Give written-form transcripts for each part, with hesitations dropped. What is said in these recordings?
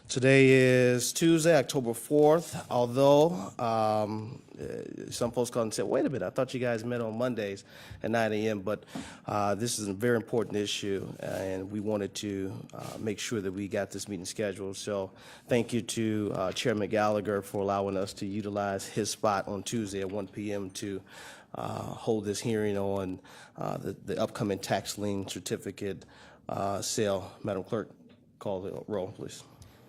Today is Tuesday, October 4th, although some folks call and say, wait a minute, I thought you guys met on Mondays at 9 a.m., but this is a very important issue, and we wanted to make sure that we got this meeting scheduled. So thank you to Chairman Gallagher for allowing us to utilize his spot on Tuesday at 1 p.m. to hold this hearing on the upcoming tax lien certificate sale. Madam Clerk, call the roll, please.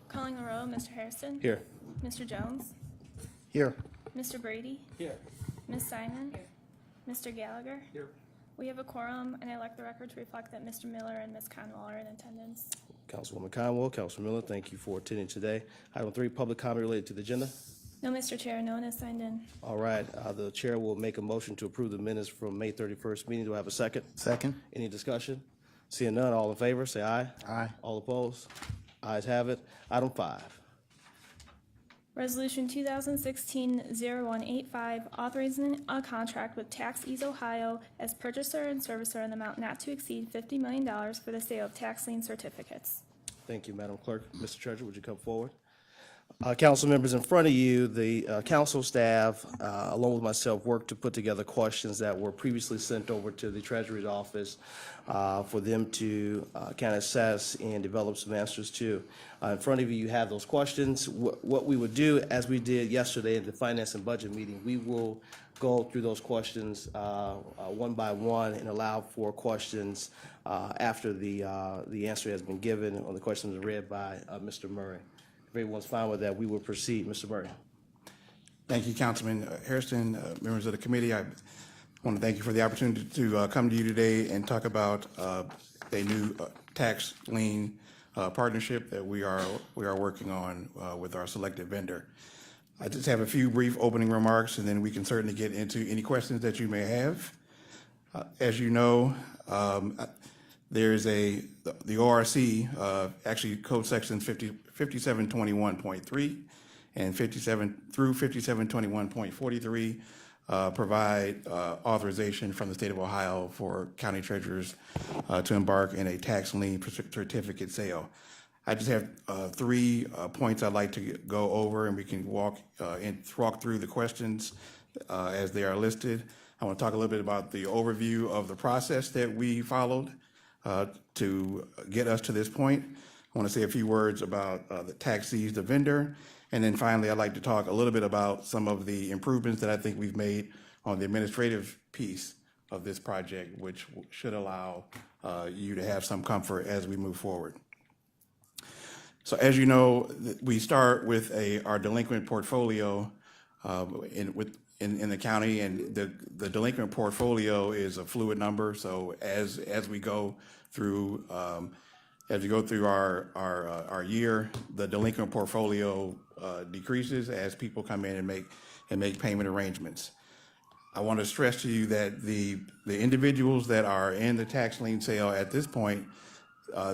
Calling the roll, Mr. Hairston. Here. Mr. Jones. Here. Mr. Brady. Here. Ms. Simon. Here. Mr. Gallagher. Here. We have a quorum, and I'd like the record to reflect that Mr. Miller and Ms. Conwell are in attendance. Councilwoman Conwell, Councilman Miller, thank you for attending today. Item 3, public comment related to the agenda. No, Mr. Chair, no one has signed in. All right, the chair will make a motion to approve the minutes from May 31st meeting. Do I have a second? Second. Any discussion? Seeing none, all in favor, say aye. Aye. All opposed? Ayes have it. Item 5. Resolution 2016-0185, authorizing a contract with Tax Ease Ohio as purchaser and servicer in the amount not to exceed $50 million for the sale of tax lien certificates. Thank you, Madam Clerk. Mr. Treasurer, would you come forward? Council members, in front of you, the council staff, along with myself, worked to put together questions that were previously sent over to the Treasury's office for them to kind of assess and develop some answers to. In front of you, you have those questions. What we would do, as we did yesterday at the Finance and Budget meeting, we will go through those questions one by one and allow for questions after the answer has been given or the questions are read by Mr. Murray. If everyone's fine with that, we will proceed. Mr. Murray. Thank you, Councilman Hairston, members of the committee. I want to thank you for the opportunity to come to you today and talk about a new tax lien partnership that we are working on with our selected vendor. I just have a few brief opening remarks, and then we can certainly get into any questions that you may have. As you know, there's the ORC, actually code section 5721.3 and 57 through 5721.43 provide authorization from the state of Ohio for county treasurers to embark in a tax lien certificate sale. I just have 3 points I'd like to go over, and we can walk through the questions as they are listed. I want to talk a little bit about the overview of the process that we followed to get us to this point. I want to say a few words about the tax seize the vendor. And then finally, I'd like to talk a little bit about some of the improvements that I think we've made on the administrative piece of this project, which should allow you to have some comfort as we move forward. So as you know, we start with our delinquent portfolio in the county, and the delinquent portfolio is a fluid number. So as we go through our year, the delinquent portfolio decreases as people come in and make payment arrangements. I want to stress to you that the individuals that are in the tax lien sale at this point,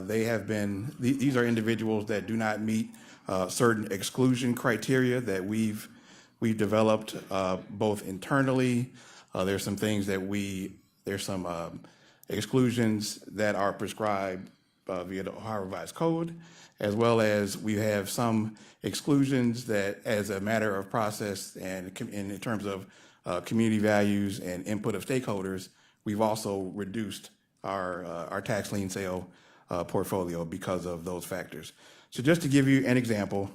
these are individuals that do not meet certain exclusion criteria that we've developed both internally. There's some things that there's some exclusions that are prescribed via the Ohio Revised Code, as well as we have some exclusions that, as a matter of process and in terms of community values and input of stakeholders, we've also reduced our tax lien sale portfolio because of those factors. So just to give you an example,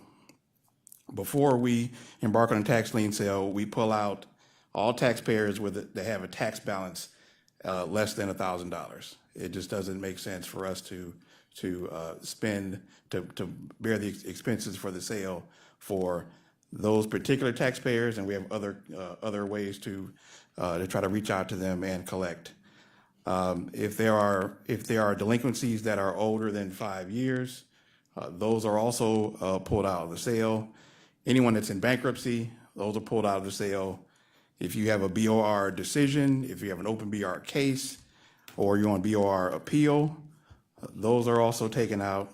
before we embark on a tax lien sale, we pull out all taxpayers that have a tax balance less than $1,000. It just doesn't make sense for us to bear the expenses for the sale for those particular taxpayers, and we have other ways to try to reach out to them and collect. If there are delinquencies that are older than 5 years, those are also pulled out of the sale. Anyone that's in bankruptcy, those are pulled out of the sale. If you have a BOR decision, if you have an open BR case, or you're on BOR appeal, those are also taken out.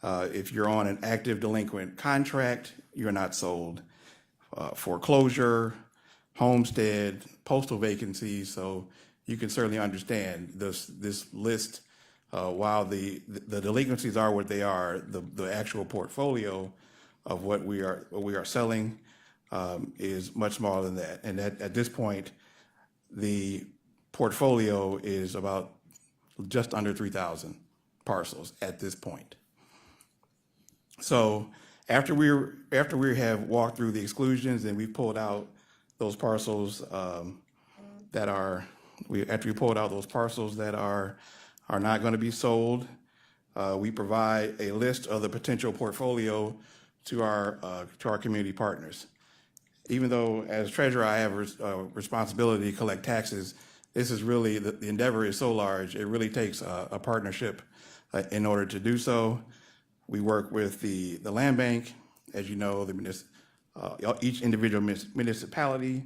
If you're on an active delinquent contract, you're not sold. Foreclosure, homestead, postal vacancies. So you can certainly understand this list While the delinquencies are what they are, the actual portfolio of what we are selling is much smaller than that. And at this point, the portfolio is about just under 3,000 parcels at this point. So after we have walked through the exclusions and we've pulled out those parcels after we pulled out those parcels that are not going to be sold, we provide a list of the potential portfolio to our community partners. Even though as treasurer I have responsibility to collect taxes, this is really, the endeavor is so large, it really takes a partnership in order to do so. We work with the land bank, as you know, each individual municipality.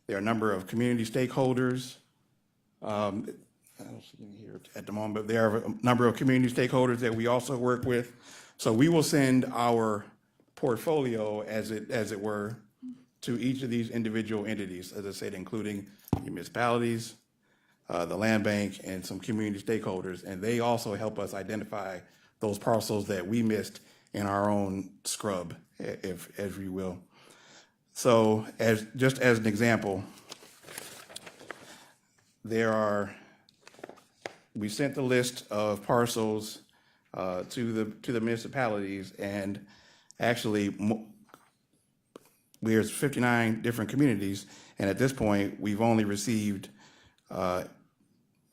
There are a number of community stakeholders. I don't see any here at the moment, but there are a number of community stakeholders that we also work with. So we will send our portfolio, as it were, to each of these individual entities, as I said, including municipalities, the land bank, and some community stakeholders, and they also help us identify those parcels that we missed in our own scrub, if you will. So, just as an example, we sent the list of parcels to the municipalities, and actually, there's 59 different communities, and at this point, we've only received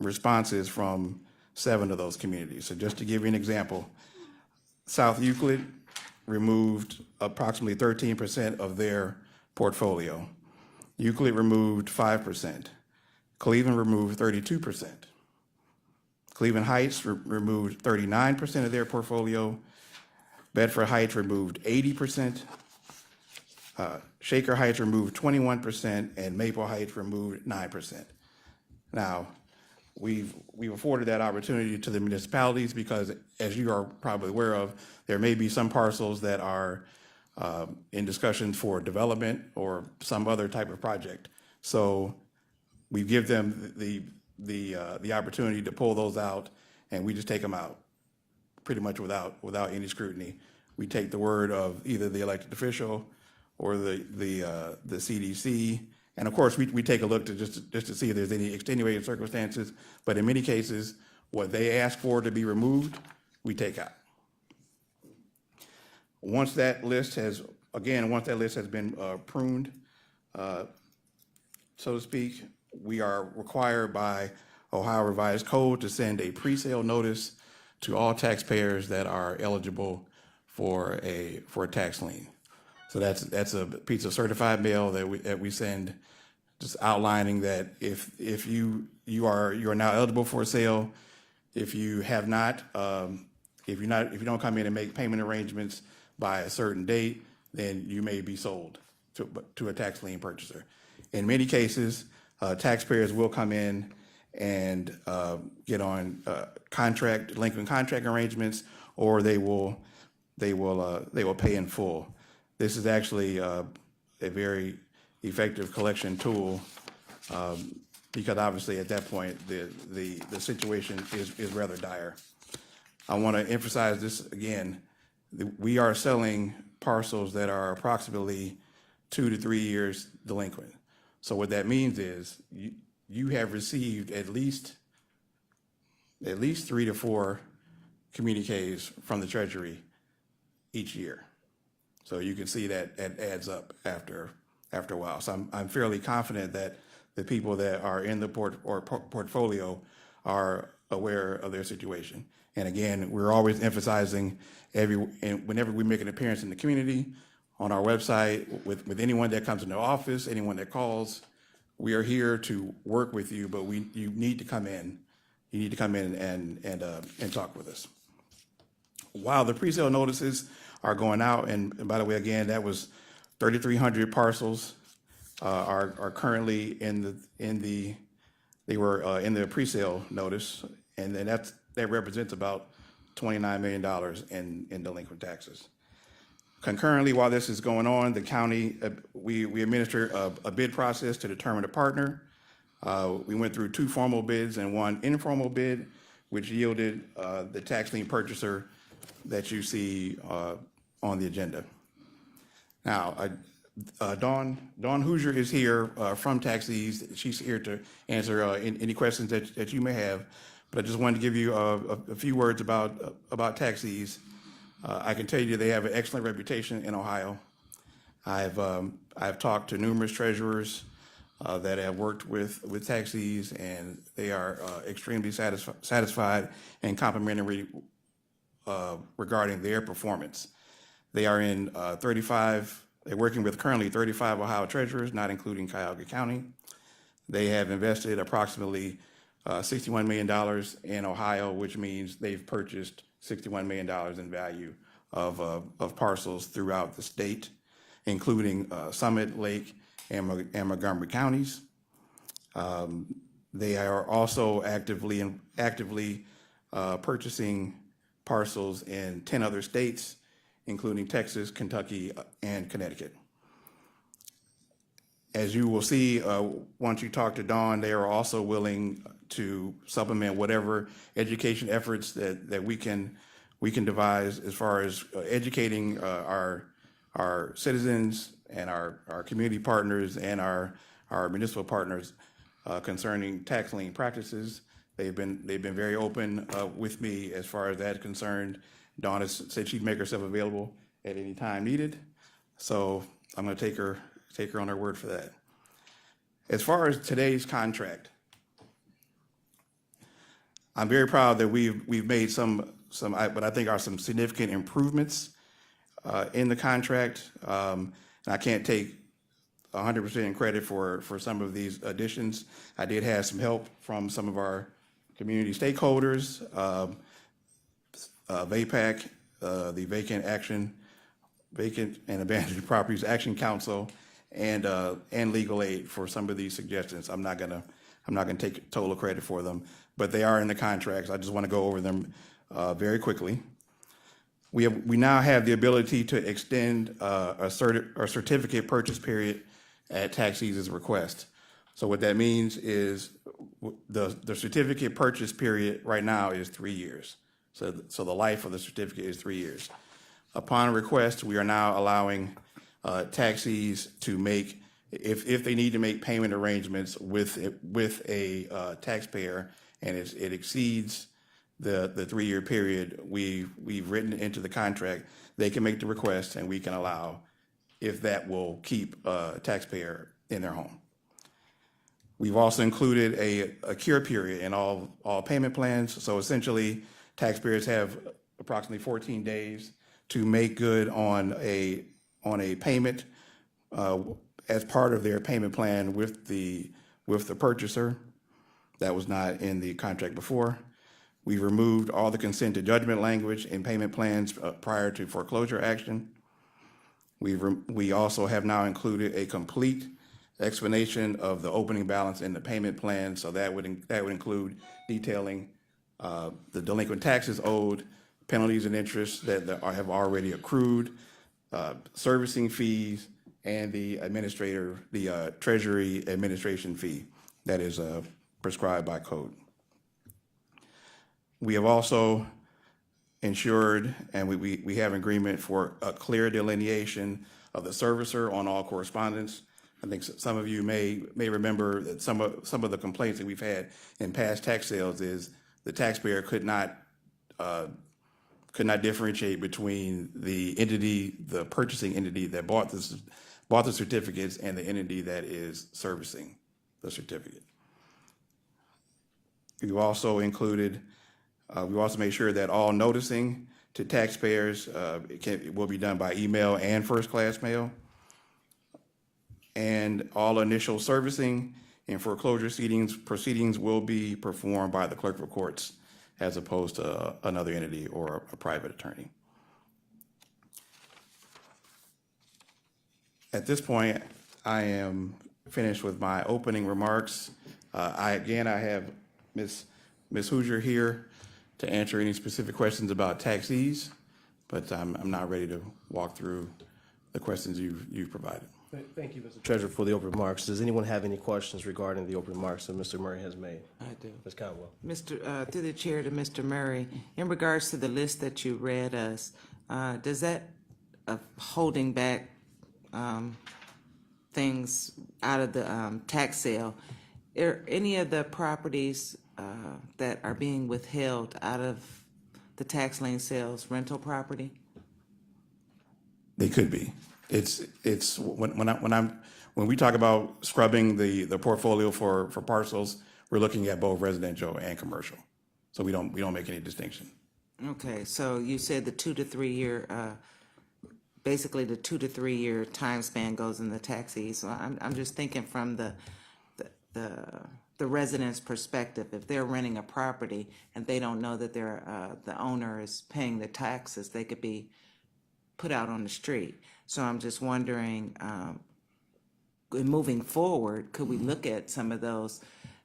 responses from 7 of those communities. So just to give you an example, South Euclid removed approximately 13% of their portfolio. Euclid removed 5%. Cleveland removed 32%. Cleveland Heights removed 39% of their portfolio. Bedford Heights removed 80%. Shaker Heights removed 21%, and Maple Heights removed 9%. Now, we've afforded that opportunity to the municipalities because, as you are probably aware of, there may be some parcels that are in discussion for development or some other type of project. So we give them the opportunity to pull those out, and we just take them out pretty much without any scrutiny. We take the word of either the elected official or the CDC. And of course, we take a look to just to see if there's any extenuating circumstances. But in many cases, what they ask for to be removed, we take out. Once that list has been pruned, so to speak, we are required by Ohio Revised Code to send a pre-sale notice to all taxpayers that are eligible for a tax lien. So that's a piece of certified mail that we send, just outlining that if you are now eligible for a sale, if you have not, if you don't come in and make payment arrangements by a certain date, then you may be sold to a tax lien purchaser. In many cases, taxpayers will come in and get on delinquent contract arrangements, or they will pay in full. This is actually a very effective collection tool because obviously at that point the situation is rather dire. I want to emphasize this again. We are selling parcels that are approximately 2 to 3 years delinquent. So what that means is you have received at least 3 to 4 communiques from the Treasury each year. So you can see that it adds up after a while. So I'm fairly confident that the people that are in the portfolio are aware of their situation. And again, we're always emphasizing whenever we make an appearance in the community, on our website, with anyone that comes into office, anyone that calls, we are here to work with you, but you need to come in. You need to come in and talk with us. While the pre-sale notices are going out, and by the way, again, that was 3,300 parcels are currently in the pre-sale notice, and then that represents about $29 million in delinquent taxes. Concurrently, while this is going on, the county, we administer a bid process to determine a partner. We went through 2 formal bids and 1 informal bid. which yielded the tax lien purchaser that you see on the agenda. Now, Dawn Hoosier is here from Taxis. She's here to answer any questions that you may have. But I just wanted to give you a few words about Taxis. I can tell you they have an excellent reputation in Ohio. I've talked to numerous treasurers that have worked with Taxis, and they are extremely satisfied and complimentary regarding their performance. They are in 35. They're working with currently 35 Ohio treasurers, not including Cuyahoga County. They have invested approximately $61 million in Ohio, which means they've purchased $61 million in value of parcels throughout the state, including Summit, Lake, and Montgomery counties. They are also actively purchasing parcels in 10 other states, including Texas, Kentucky, and Connecticut. As you will see, once you talk to Dawn, they are also willing to supplement whatever education efforts that we can devise as far as educating our citizens and our community partners and our municipal partners concerning tax lien practices. They've been very open with me as far as that's concerned. Dawn has said she'd make herself available at any time needed, so I'm going to take her on her word for that. As far as today's contract, I'm very proud that we've made some what I think are some significant improvements in the contract. And I can't take 100% credit for some of these additions. I did have some help from some of our community stakeholders, VAPAC, the Vacant and Abandoned Properties Action Council, and Legal Aid for some of these suggestions. I'm not gonna take total credit for them, but they are in the contracts. I just want to go over them very quickly. We now have the ability to extend a certificate purchase period at Taxis' request. So what that means is the certificate purchase period right now is 3 years. So the life of the certificate is 3 years. Upon request, we are now allowing Taxis to make, if they need to make payment arrangements with a taxpayer and it exceeds the 3 year period we've written into the contract, they can make the request and we can allow if that will keep a taxpayer in their home. We've also included a cure period in all payment plans. So essentially, taxpayers have approximately 14 days to make good on a payment as part of their payment plan with the purchaser. That was not in the contract before. We removed all the consent to judgment language in payment plans prior to foreclosure action. We also have now included a complete explanation of the opening balance in the payment plan. So that would include detailing the delinquent taxes owed, penalties and interests that have already accrued, servicing fees, and the Treasury administration fee that is prescribed by code. We have also ensured, and we have agreement for a clear delineation of the servicer on all correspondence. I think some of you may remember that some of the complaints that we've had in past tax sales is the taxpayer could not differentiate between the entity, the purchasing entity that bought the certificates, and the entity that is servicing the certificate. We've also included. We also made sure that all noticing to taxpayers will be done by email and first-class mail, and all initial servicing and foreclosure proceedings will be performed by the clerk of courts as opposed to another entity or a private attorney. At this point, I am finished with my opening remarks. I have Ms. Hoosier here to answer any specific questions about taxes, but I'm not ready to walk through the questions you've provided. Thank you, Mr. Treasurer, for the open remarks. Does anyone have any questions regarding the open remarks that Mr. Murray has made? I do. Ms. Conwell. Through the chair to Mr. Murray, in regards to the list that you read us, does that holding back things out of the tax sale, are any of the properties that are being withheld out of the tax lien sales rental property? They could be. It's when we talk about scrubbing the portfolio for parcels, we're looking at both residential and commercial. So we don't make any distinction. Okay, so you said the 2 to 3 year, basically the 2 to 3 year time span goes in the taxes. So I'm just thinking from the resident's perspective. If they're renting a property and they don't know that the owner is paying the taxes, they could be put out on the street. So I'm just wondering, moving forward, could we look at some of those,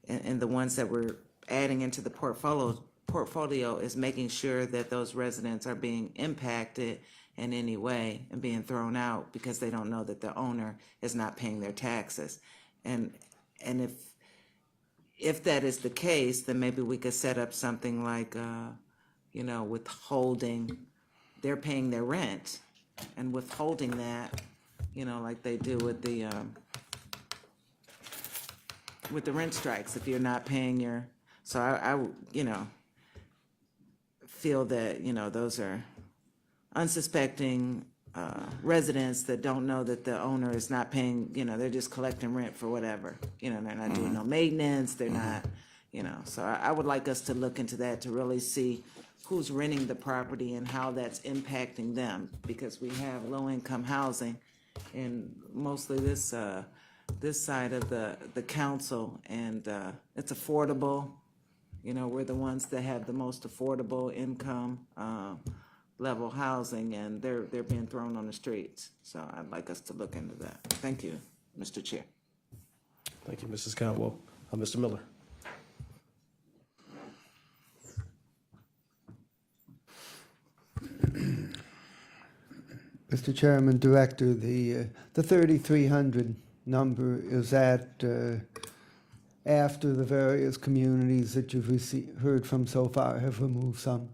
and the ones that we're adding into the portfolio is making sure that those residents are being impacted in any way and being thrown out because they don't know that the owner is not paying their taxes. And if that is the case, then maybe we could set up something like, withholding, they're paying their rent and withholding that, like they do with the rent strikes. If you're not paying your, so I feel that, those are unsuspecting residents that don't know that the owner is not paying, they're just collecting rent for whatever. They're not doing no maintenance, they're not, so I would like us to look into that to really see who's renting the property and how that's impacting them, because we have low-income housing and mostly this side of the council, and it's affordable. We're the ones that have the most affordable income level housing, and they're being thrown on the streets. So I'd like us to look into that. Thank you, Mr. Chair. Thank you, Mrs. Conwell. Mr. Miller. Mr. Chairman, Director, the 3,300 number, is that after the various communities that you've heard from so far have removed some?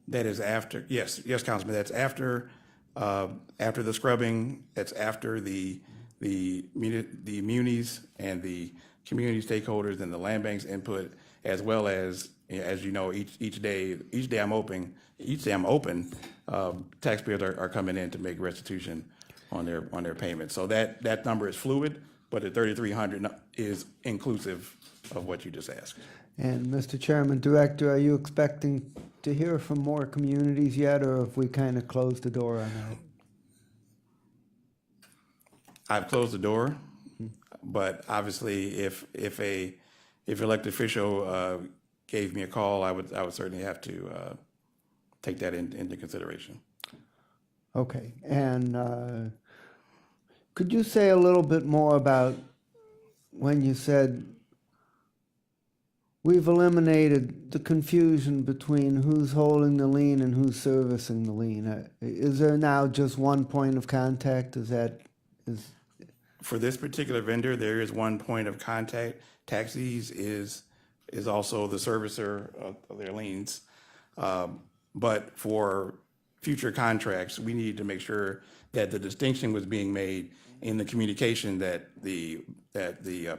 That is after, yes, Councilman, that's after the scrubbing, that's after the munis and the community stakeholders and the land bank's input, as well as each day I'm open, taxpayers are coming in to make restitution on their payments. So that number is fluid, but the 3,300 is inclusive of what you just asked. And Mr. Chairman, Director, are you expecting to hear from more communities yet, or have we kind of closed the door on that? I've closed the door, but obviously if elected official gave me a call, I would certainly have to take that into consideration. Okay, and could you say a little bit more about when you said we've eliminated the confusion between who's holding the lien and who's servicing the lien? Is there now just one point of contact? For this particular vendor, there is one point of contact. Taxis is also the servicer of their liens. But for future contracts, we need to make sure that the distinction was being made in the communication that the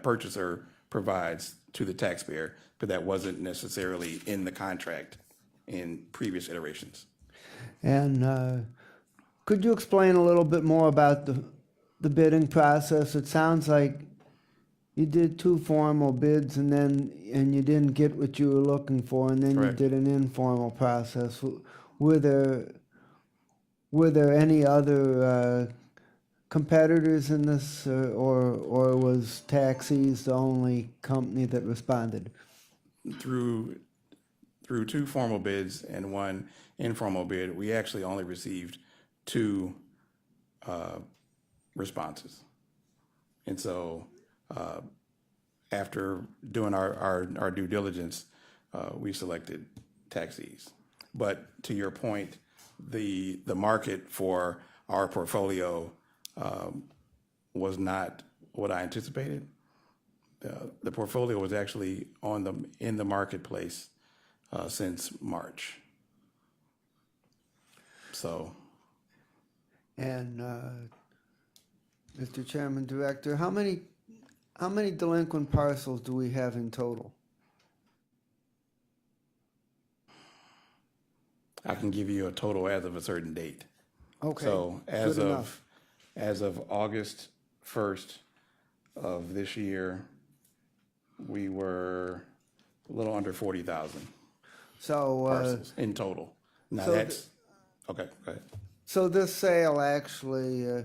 purchaser provides to the taxpayer, but that wasn't necessarily in the contract in previous iterations. And could you explain a little bit more about the bidding process? It sounds like you did 2 formal bids and you didn't get what you were looking for, and then Correct. You did an informal process. Were there any other competitors in this, or was Taxis the only company that responded? Through 2 formal bids and 1 informal bid, we actually only received 2 responses. And so after doing our due diligence, we selected Taxis. But to your point, the market for our portfolio was not what I anticipated. The portfolio was actually in the marketplace since March. So, And, Mr. Chairman, Director, how many delinquent parcels do we have in total? I can give you a total as of a certain date. Okay, So good enough. as of August 1st of this year, we were a little under 40,000 So, parcels in total. Now so that's, okay, go ahead. so this sale actually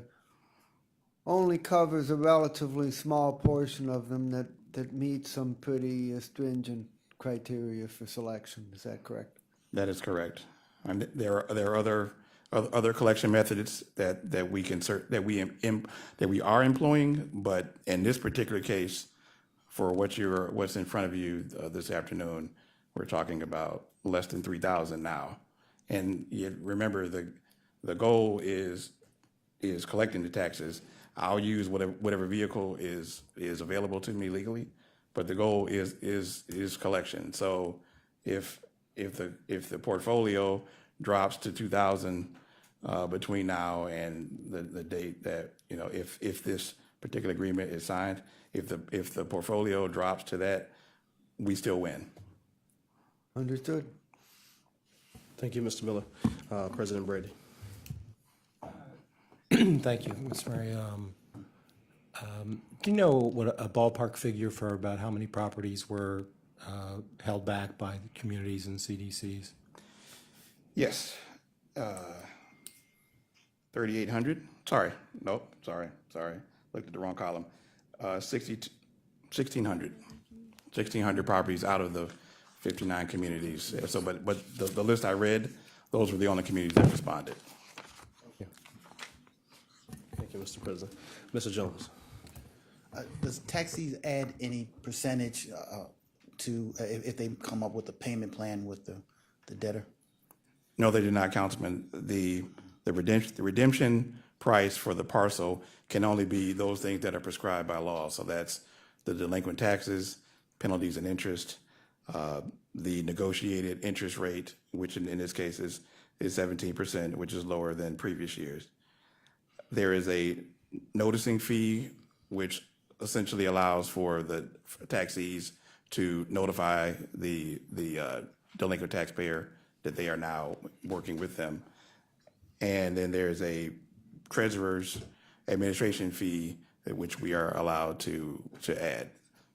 only covers a relatively small portion of them that meet some pretty stringent criteria for selection. Is that correct? That is correct. And there are other collection methods that we are employing, but in this particular case, for what's in front of you this afternoon, we're talking about less than 3,000 now. And you remember the goal is collecting the taxes. I'll use whatever vehicle is available to me legally, but the goal is collection. So if the portfolio drops to 2,000 between now and the date that, if this particular agreement is signed, if the portfolio drops to that, we still win. Understood. Thank you, Mr. Miller. President Brady. Thank you, Ms. Murray. Do you know what a ballpark figure for about how many properties were held back by the communities and CDCs? Yes. 3,800. Sorry. Nope. Sorry. Looked at the wrong column. 1,600. 1,600 properties out of the 59 communities. So, but the list I read, those were the only communities that responded. Thank you, Mr. President. Mr. Jones. Does taxis add any percentage to if they come up with a payment plan with the debtor? No, they do not, Councilman. The redemption price for the parcel can only be those things that are prescribed by law. So that's the delinquent taxes, penalties and interest, the negotiated interest rate, which in this case is 17%, which is lower than previous years. There is a noticing fee, which essentially allows for the taxis to notify the delinquent taxpayer that they are now working with them. And then there's a treasurer's administration fee which we are allowed to add.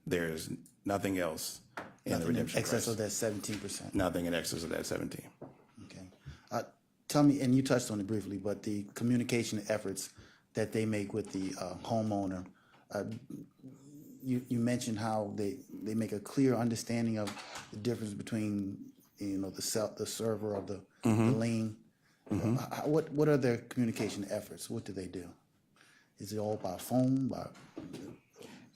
There's nothing else in the Nothing in redemption excess price. of that 17%. Nothing in excess of that 17. Okay. Tell me, and you touched on it briefly, but the communication efforts that they make with the homeowner. You mentioned how they make a clear understanding of the difference between the server of the lien. What are their communication efforts? What do they do? Is it all by phone?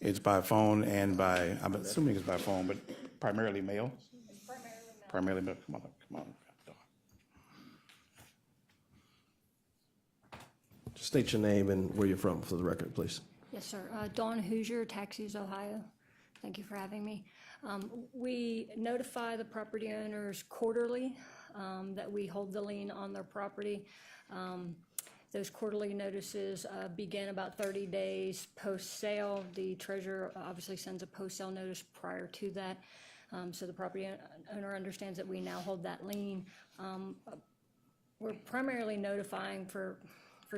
It's by phone and by, I'm assuming it's by phone, but primarily mail. Primarily mail. Come on. Just state your name and where you're from for the record, please. Yes, sir. Dawn Hoosier, Taxis, Ohio. Thank you for having me. We notify the property owners quarterly that we hold the lien on their property. Those quarterly notices begin about 30 days post-sale. The treasurer obviously sends a post-sale notice prior to that. So the property owner understands that we now hold that lien. We're primarily notifying for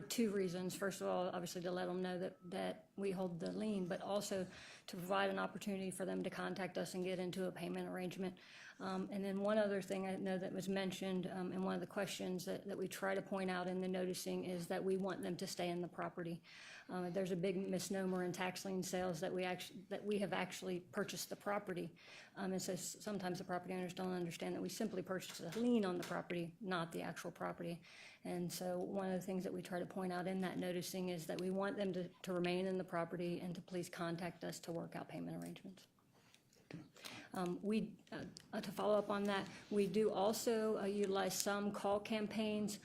two reasons. First of all, obviously to let them know that we hold the lien, but also to provide an opportunity for them to contact us and get into a payment arrangement. And then one other thing I know that was mentioned in one of the questions that we try to point out in the noticing is that we want them to stay in the property. There's a big misnomer in tax lien sales that we have actually purchased the property. And so sometimes the property owners don't understand that we simply purchased a lien on the property, not the actual property. And so one of the things that we try to point out in that noticing is that we want them to remain in the property and to please contact us to work out payment arrangements. To follow up on that, we do also utilize some call campaigns.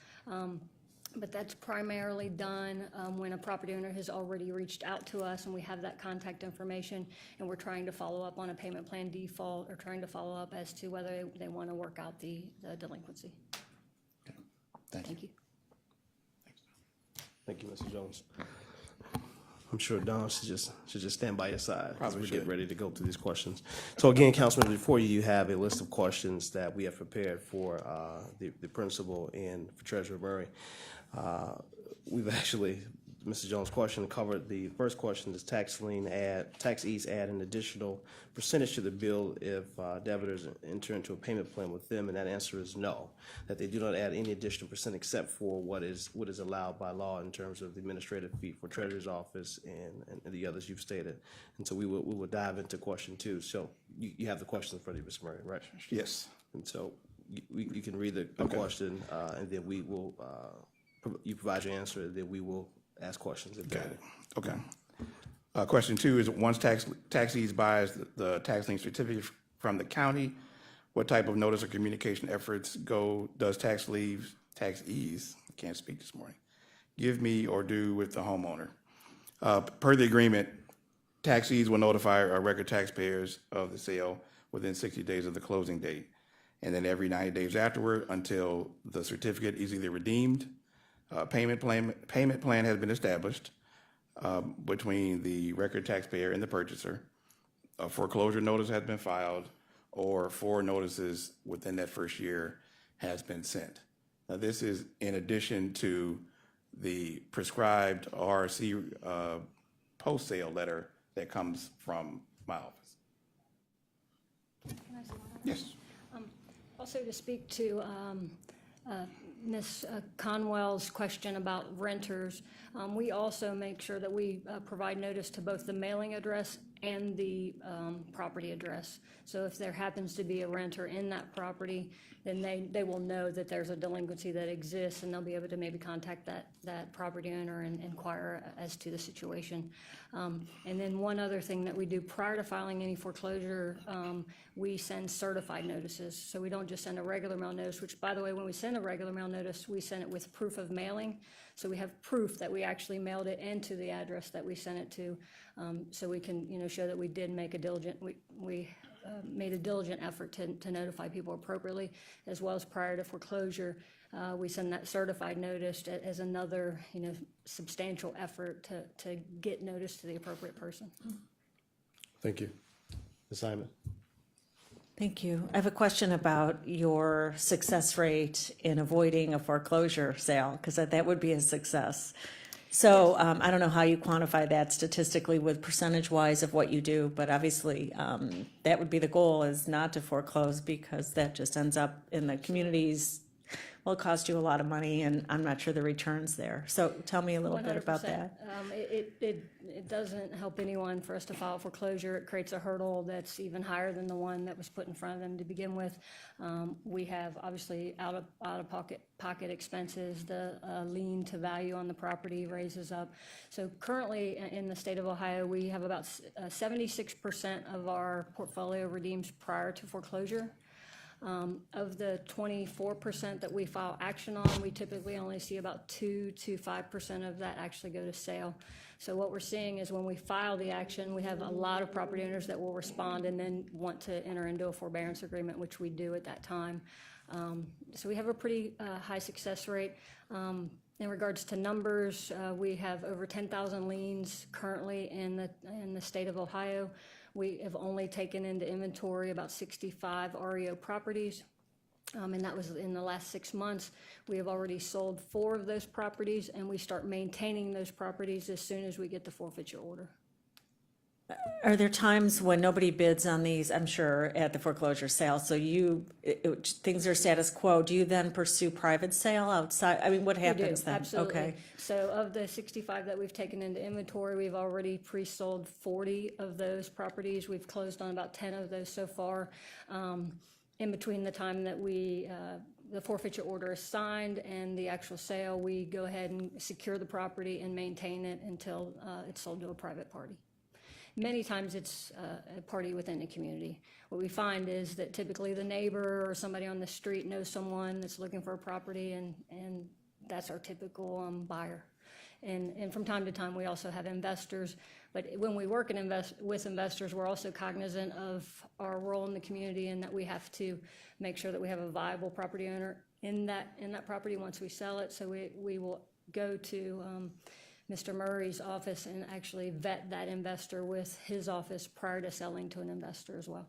But that's primarily done when a property owner has already reached out to us and we have that contact information, and we're trying to follow up on a payment plan default or trying to follow up as to whether they want to work out the delinquency. Thank you. Thank you. Thank you, Mr. Jones. I'm sure Don should just stand by your side as Probably we get should. ready to go through these questions. So again, Councilman, before you have a list of questions that we have prepared for the principal and for Treasurer Murray. We've actually, Mr. Jones' question covered the first question, does tax ease add an additional percentage to the bill if debtors enter into a payment plan with them? And that answer is no, that they do not add any additional percent except for what is allowed by law in terms of the administrative fee for Treasurer's Office and the others you've stated. And so we will dive into question 2. So you have the question in front of you, Mr. Murray, right? Yes. And so you can read the question and then we will, you provide your answer, and then we will ask questions. Got it. Okay. Question 2 is, once taxees buys the tax lien certificate from the county, what type of notice or communication efforts does taxees, I can't speak this morning, give me or do with the homeowner? Per the agreement, taxees will notify our record taxpayers of the sale within 60 days of the closing date. And then every 90 days afterward until the certificate is either redeemed, payment plan has been established between the record taxpayer and the purchaser. A foreclosure notice has been filed, or 4 notices within that first year has been sent. Now, this is in addition to the prescribed RRC post-sale letter that comes from my office. Yes. Also, to speak to Ms. Conwell's question about renters, we also make sure that we provide notice to both the mailing address and the property address. So if there happens to be a renter in that property, then they will know that there's a delinquency that exists, and they'll be able to maybe contact that property owner and inquire as to the situation. And then one other thing that we do prior to filing any foreclosure, we send certified notices. So we don't just send a regular mail notice, which, by the way, when we send a regular mail notice, we send it with proof of mailing. So we have proof that we actually mailed it into the address that we sent it to, so we can, show that we did make a diligent, we made a diligent effort to notify people appropriately, as well as prior to foreclosure. We send that certified notice as another, substantial effort to get notice to the appropriate person. Thank you. Ms. Simon? Thank you. I have a question about your success rate in avoiding a foreclosure sale, because that would be a success. So I don't know how you quantify that statistically with percentage-wise of what you do, but obviously that would be the goal, is not to foreclose, because that just ends up in the communities. Well, it costs you a lot of money, and I'm not sure the return's there. So tell me a little bit about 100%. that. It doesn't help anyone for us to file foreclosure. It creates a hurdle that's even higher than the one that was put in front of them to begin with. We have obviously out of pocket expenses. The lien to value on the property raises up. So currently in the state of Ohio, we have about 76% of our portfolio redeems prior to foreclosure. Of the 24% that we file action on, we typically only see about 2 to 5% of that actually go to sale. So what we're seeing is when we file the action, we have a lot of property owners that will respond and then want to enter into a forbearance agreement, which we do at that time. So we have a pretty high success rate. In regards to numbers, we have over 10,000 liens currently in the state of Ohio. We have only taken into inventory about 65 REO properties, and that was in the last 6 months. We have already sold 4 of those properties, and we start maintaining those properties as soon as we get the forfeiture order. Are there times when nobody bids on these, I'm sure, at the foreclosure sale? So things are status quo. Do you then pursue private sale outside? I mean, what happens then? Absolutely. Okay. So of the 65 that we've taken into inventory, we've already pre-sold 40 of those properties. We've closed on about 10 of those so far. In between the time that the forfeiture order is signed and the actual sale, we go ahead and secure the property and maintain it until it's sold to a private party. Many times it's a party within the community. What we find is that typically the neighbor or somebody on the street knows someone that's looking for a property, and that's our typical buyer. And from time to time, we also have investors. But when we work with investors, we're also cognizant of our role in the community and that we have to make sure that we have a viable property owner in that property once we sell it. So we will go to Mr. Murray's office and actually vet that investor with his office prior to selling to an investor as well.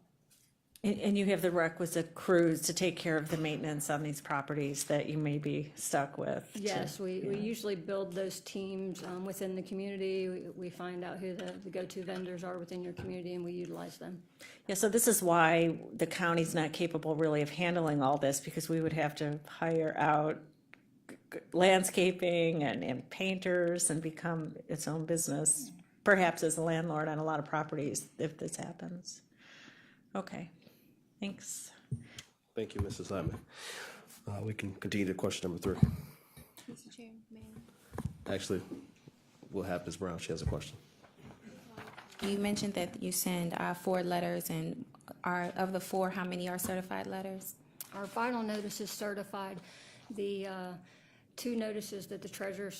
And you have the requisite crews to take care of the maintenance on these properties that you may be stuck with. Yes, we usually build those teams within the community. We find out who the go-to vendors are within your community, and we utilize them. Yeah, so this is why the county's not capable really of handling all this, because we would have to hire out landscaping and painters and become its own business, perhaps as a landlord on a lot of properties if this happens. Okay, thanks. Thank you, Mrs. Lyman. We can continue to question number 3. Mr. Chair, Actually, we'll have Ms. Brown. She has a question. you mentioned that you send 4 letters, and of the 4, how many are certified letters? Our final notice is certified. The 2 notices that the treasurer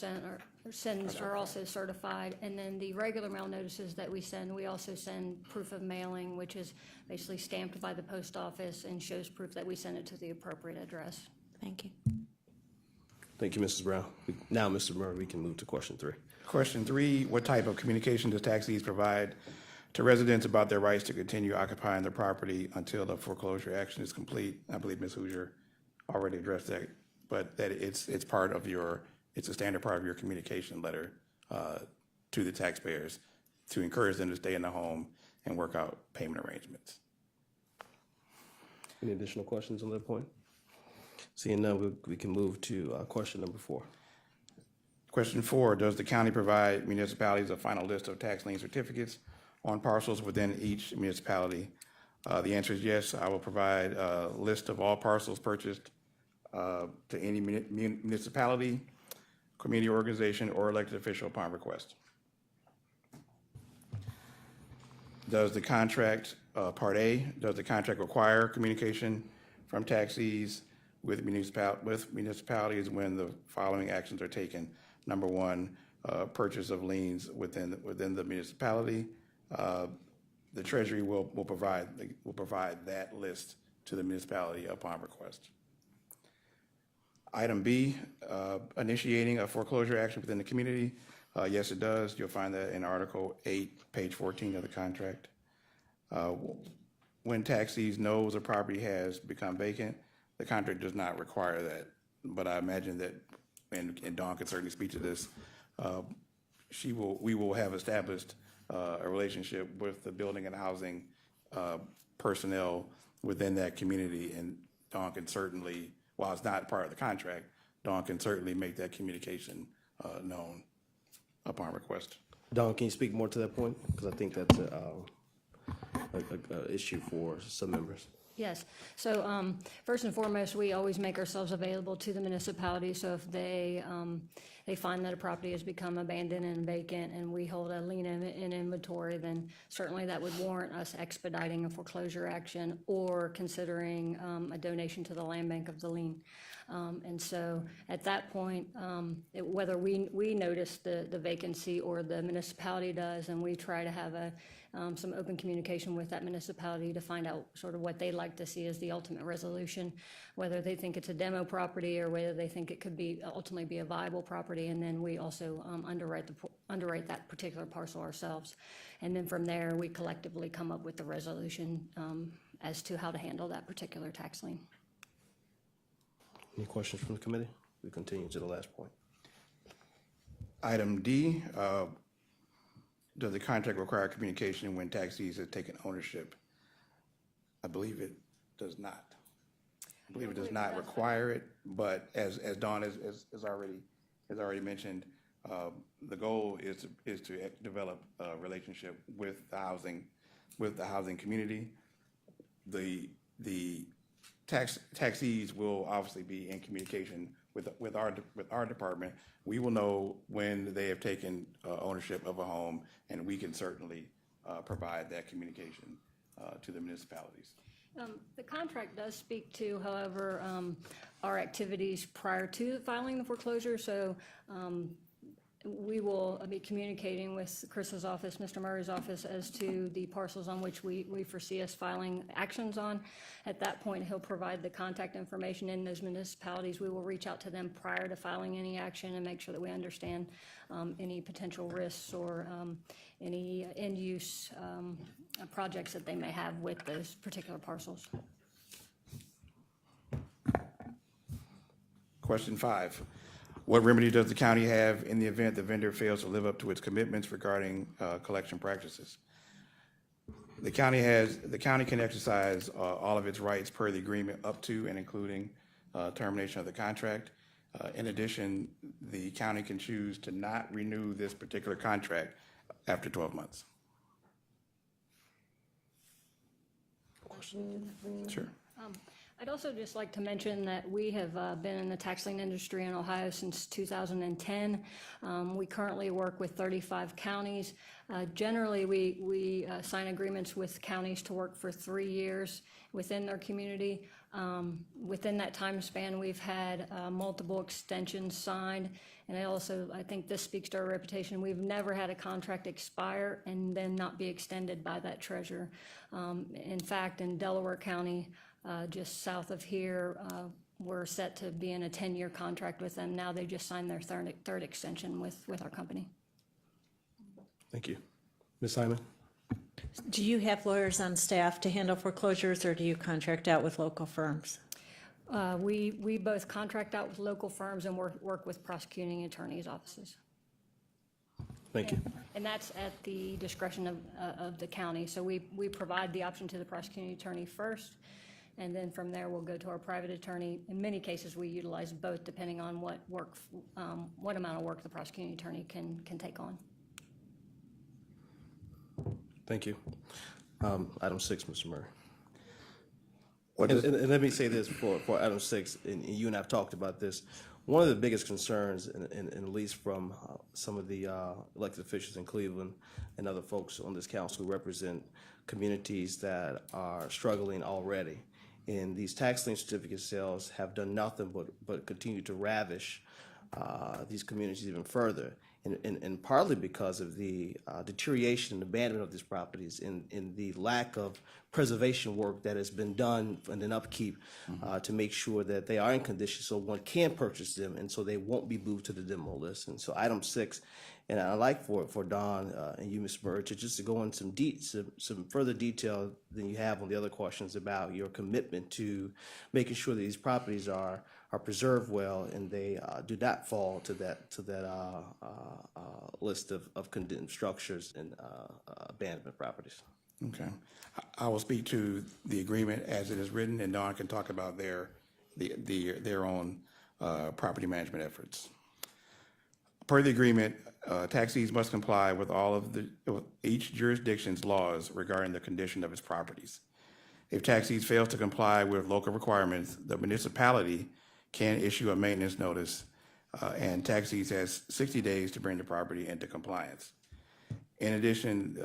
sends are also certified, and then the regular mail notices that we send, we also send proof of mailing, which is basically stamped by the post office and shows proof that we sent it to the appropriate address. Thank you. Thank you, Mrs. Brown. Now, Mr. Murray, we can move to question 3. Question 3, what type of communication does taxis provide to residents about their rights to continue occupying their property until the foreclosure action is complete? I believe Ms. Hoosier already addressed that, but that it's a standard part of your communication letter to the taxpayers to encourage them to stay in the home and work out payment arrangements. Any additional questions on that point? Seeing none, we can move to question number 4. Question 4, does the county provide municipalities a final list of tax lien certificates on parcels within each municipality? The answer is yes. I will provide a list of all parcels purchased to any municipality, community organization, or elected official upon request. Does the contract, Part A, does the contract require communication from taxis with municipalities when the following actions are taken? Number 1, purchase of liens within the municipality. The Treasury will provide that list to the municipality upon request. Item B, initiating a foreclosure action within the community. Yes, it does. You'll find that in Article 8, page 14 of the contract. When taxis knows a property has become vacant, the contract does not require that. But I imagine that, and Dawn can certainly speak to this, we will have established a relationship with the building and housing personnel within that community, and Dawn can certainly, while it's not part of the contract, Dawn can certainly make that communication known upon request. Dawn, can you speak more to that point? Because I think that's a issue for some members. Yes. So first and foremost, we always make ourselves available to the municipality. So if they find that a property has become abandoned and vacant and we hold a lien in inventory, then certainly that would warrant us expediting a foreclosure action or considering a donation to the land bank of the lien. And so at that point, whether we notice the vacancy or the municipality does, and we try to have some open communication with that municipality to find out sort of what they'd like to see as the ultimate resolution, whether they think it's a demo property or whether they think it could ultimately be a viable property. And then we also underwrite that particular parcel ourselves. And then from there, we collectively come up with the resolution as to how to handle that particular tax lien. Any questions from the committee? We continue to the last point. Item D, does the contract require communication when taxis have taken ownership? I believe it does not. I believe it does not require it, but as Dawn has already mentioned, the goal is to develop a relationship with the housing community. The taxis will obviously be in communication with our department. We will know when they have taken ownership of a home, and we can certainly provide that communication to the municipalities. The contract does speak to, however, our activities prior to filing the foreclosure. So we will be communicating with Chris's office, Mr. Murray's office, as to the parcels on which we foresee us filing actions on. At that point, he'll provide the contact information in those municipalities. We will reach out to them prior to filing any action and make sure that we understand any potential risks or any end-use projects that they may have with those particular parcels. Question 5. What remedy does the county have in the event the vendor fails to live up to its commitments regarding collection practices? The county can exercise all of its rights per the agreement up to and including termination of the contract. In addition, the county can choose to not renew this particular contract after 12 months. Sure. I'd also just like to mention that we have been in the tax lien industry in Ohio since 2010. We currently work with 35 counties. Generally, we sign agreements with counties to work for 3 years within their community. Within that time span, we've had multiple extensions signed. And I think this speaks to our reputation. We've never had a contract expire and then not be extended by that treasurer. In fact, in Delaware County, just south of here, we're set to be in a 10-year contract with them. Now they just signed their third extension with our company. Thank you. Ms. Simon? Do you have lawyers on staff to handle foreclosures, or do you contract out with local firms? We both contract out with local firms and work with prosecuting attorneys' offices. Thank you. And that's at the discretion of the county. So we provide the option to the prosecuting attorney first, and then from there we'll go to our private attorney. In many cases, we utilize both depending on what amount of work the prosecuting attorney can take on. Thank you. Item 6, Mr. Murray. And let me say this for item 6, and you and I have talked about this. One of the biggest concerns, and at least from some of the elected officials in Cleveland and other folks on this council who represent communities that are struggling already, and these tax lien certificate sales have done nothing but continue to ravish these communities even further. And partly because of the deterioration and abandonment of these properties and the lack of preservation work that has been done and an upkeep to make sure that they are in condition so one can purchase them and so they won't be moved to the demo list. And so item 6, and I'd like for Don and you, Ms. Bird, just to go into some further detail than you have on the other questions about your commitment to making sure that these properties are preserved well and they do not fall to that list of condemned structures and abandonment properties. Okay. I will speak to the agreement as it is written, and Dawn can talk about their own property management efforts. Per the agreement, taxees must comply with all of each jurisdiction's laws regarding the condition of its properties. If taxees fails to comply with local requirements, the municipality can issue a maintenance notice, and taxees has 60 days to bring the property into compliance. In addition,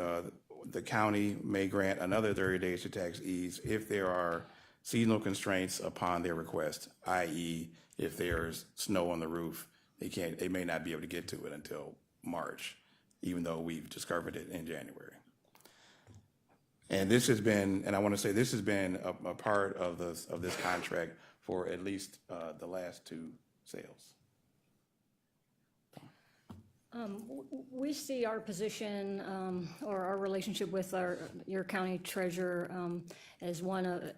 the county may grant another 30 days to taxees if there are seasonal constraints upon their request, i.e. if there's snow on the roof, they may not be able to get to it until March, even though we've discovered it in January. And this has been, and I want to say this has been a part of this contract for at least the last 2 sales. We see our position or our relationship with your county treasurer as one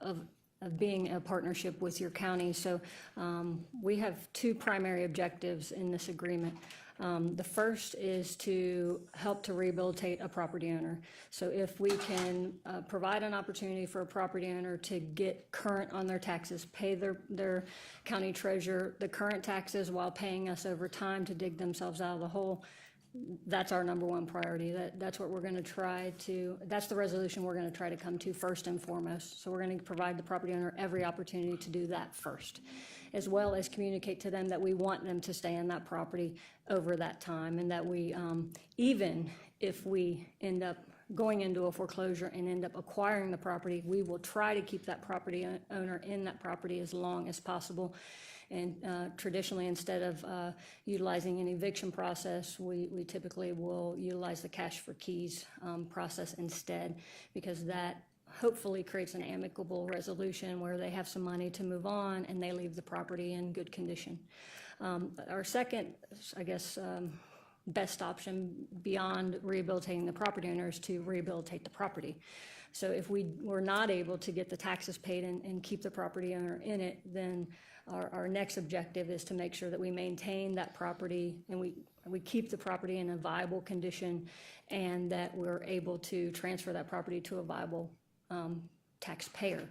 of being a partnership with your county. So we have 2 primary objectives in this agreement. The first is to help to rehabilitate a property owner. So if we can provide an opportunity for a property owner to get current on their taxes, pay their county treasurer the current taxes while paying us over time to dig themselves out of the hole, that's our number 1 priority. That's what we're going to try to, that's the resolution we're going to try to come to first and foremost. So we're going to provide the property owner every opportunity to do that first, as well as communicate to them that we want them to stay in that property over that time, and that we, even if we end up going into a foreclosure and end up acquiring the property, we will try to keep that property owner in that property as long as possible. And traditionally, instead of utilizing an eviction process, we typically will utilize the cash for keys process instead, because that hopefully creates an amicable resolution where they have some money to move on and they leave the property in good condition. Our second, I guess, best option beyond rehabilitating the property owner is to rehabilitate the property. So if we were not able to get the taxes paid and keep the property owner in it, then our next objective is to make sure that we maintain that property and we keep the property in a viable condition, and that we're able to transfer that property to a viable taxpayer.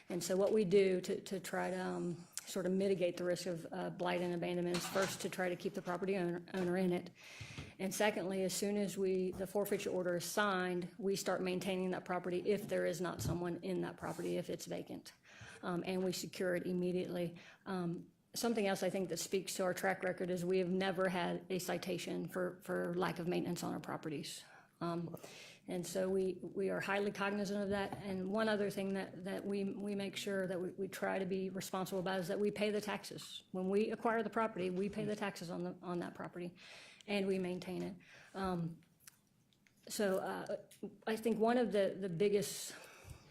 And so what we do to try to sort of mitigate the risk of blight and abandonment is first to try to keep the property owner in it. And secondly, as soon as the forfeiture order is signed, we start maintaining that property if there is not someone in that property, if it's vacant. And we secure it immediately. Something else I think that speaks to our track record is we have never had a citation for lack of maintenance on our properties. And so we are highly cognizant of that. And one other thing that we make sure that we try to be responsible about is that we pay the taxes. When we acquire the property, we pay the taxes on that property, and we maintain it. So I think one of the biggest,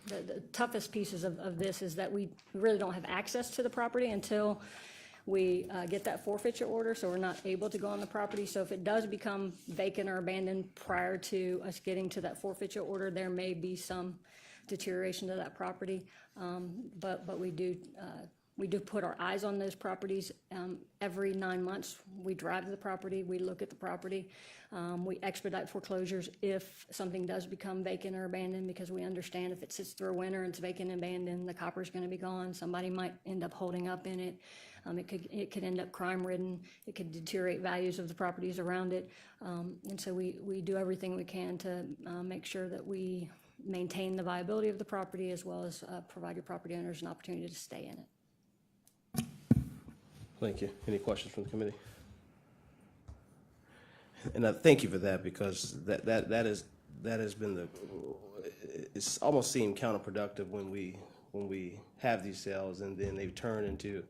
the toughest pieces of this is that we really don't have access to the property until we get that forfeiture order, so we're not able to go on the property. So if it does become vacant or abandoned prior to us getting to that forfeiture order, there may be some deterioration to that property. But we do put our eyes on those properties. Every 9 months, we drive to the property, we look at the property. We expedite foreclosures if something does become vacant or abandoned, because we understand if it sits through a winter and it's vacant and abandoned, the copper's going to be gone. Somebody might end up holding up in it. It could end up crime-ridden. It could deteriorate values of the properties around it. And so we do everything we can to make sure that we maintain the viability of the property, as well as provide your property owners an opportunity to stay in it. Thank you. Any questions from the committee? And I thank you for that, because that has been it's almost seemed counterproductive when we have these sales and then they turn into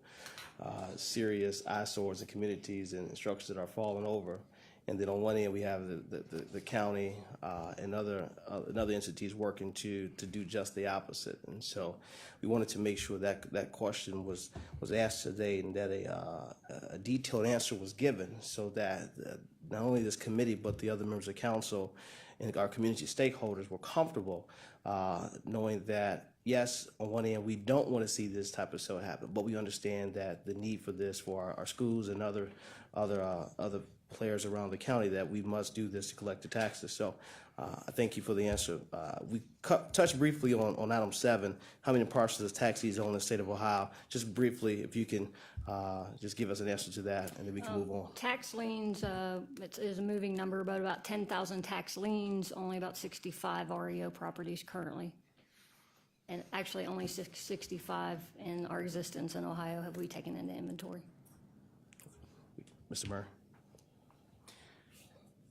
serious eyesores in communities and structures that are falling over. And then on one end, we have the county and other entities working to do just the opposite. And so we wanted to make sure that question was asked today, and that a detailed answer was given, so that not only this committee but the other members of council and our community stakeholders were comfortable knowing that, yes, on one end, we don't want to see this type of sale happen, but we understand that the need for this for our schools and other players around the county, that we must do this to collect the taxes. So I thank you for the answer. We touched briefly on item 7, how many parcels of tax liens own in the state of Ohio. Just briefly, if you can just give us an answer to that, and then we can move on. Tax liens, it is a moving number, but about 10,000 tax liens, only about 65 REO properties currently. And actually only 65 in our existence in Ohio have we taken into inventory. Mr. Murray.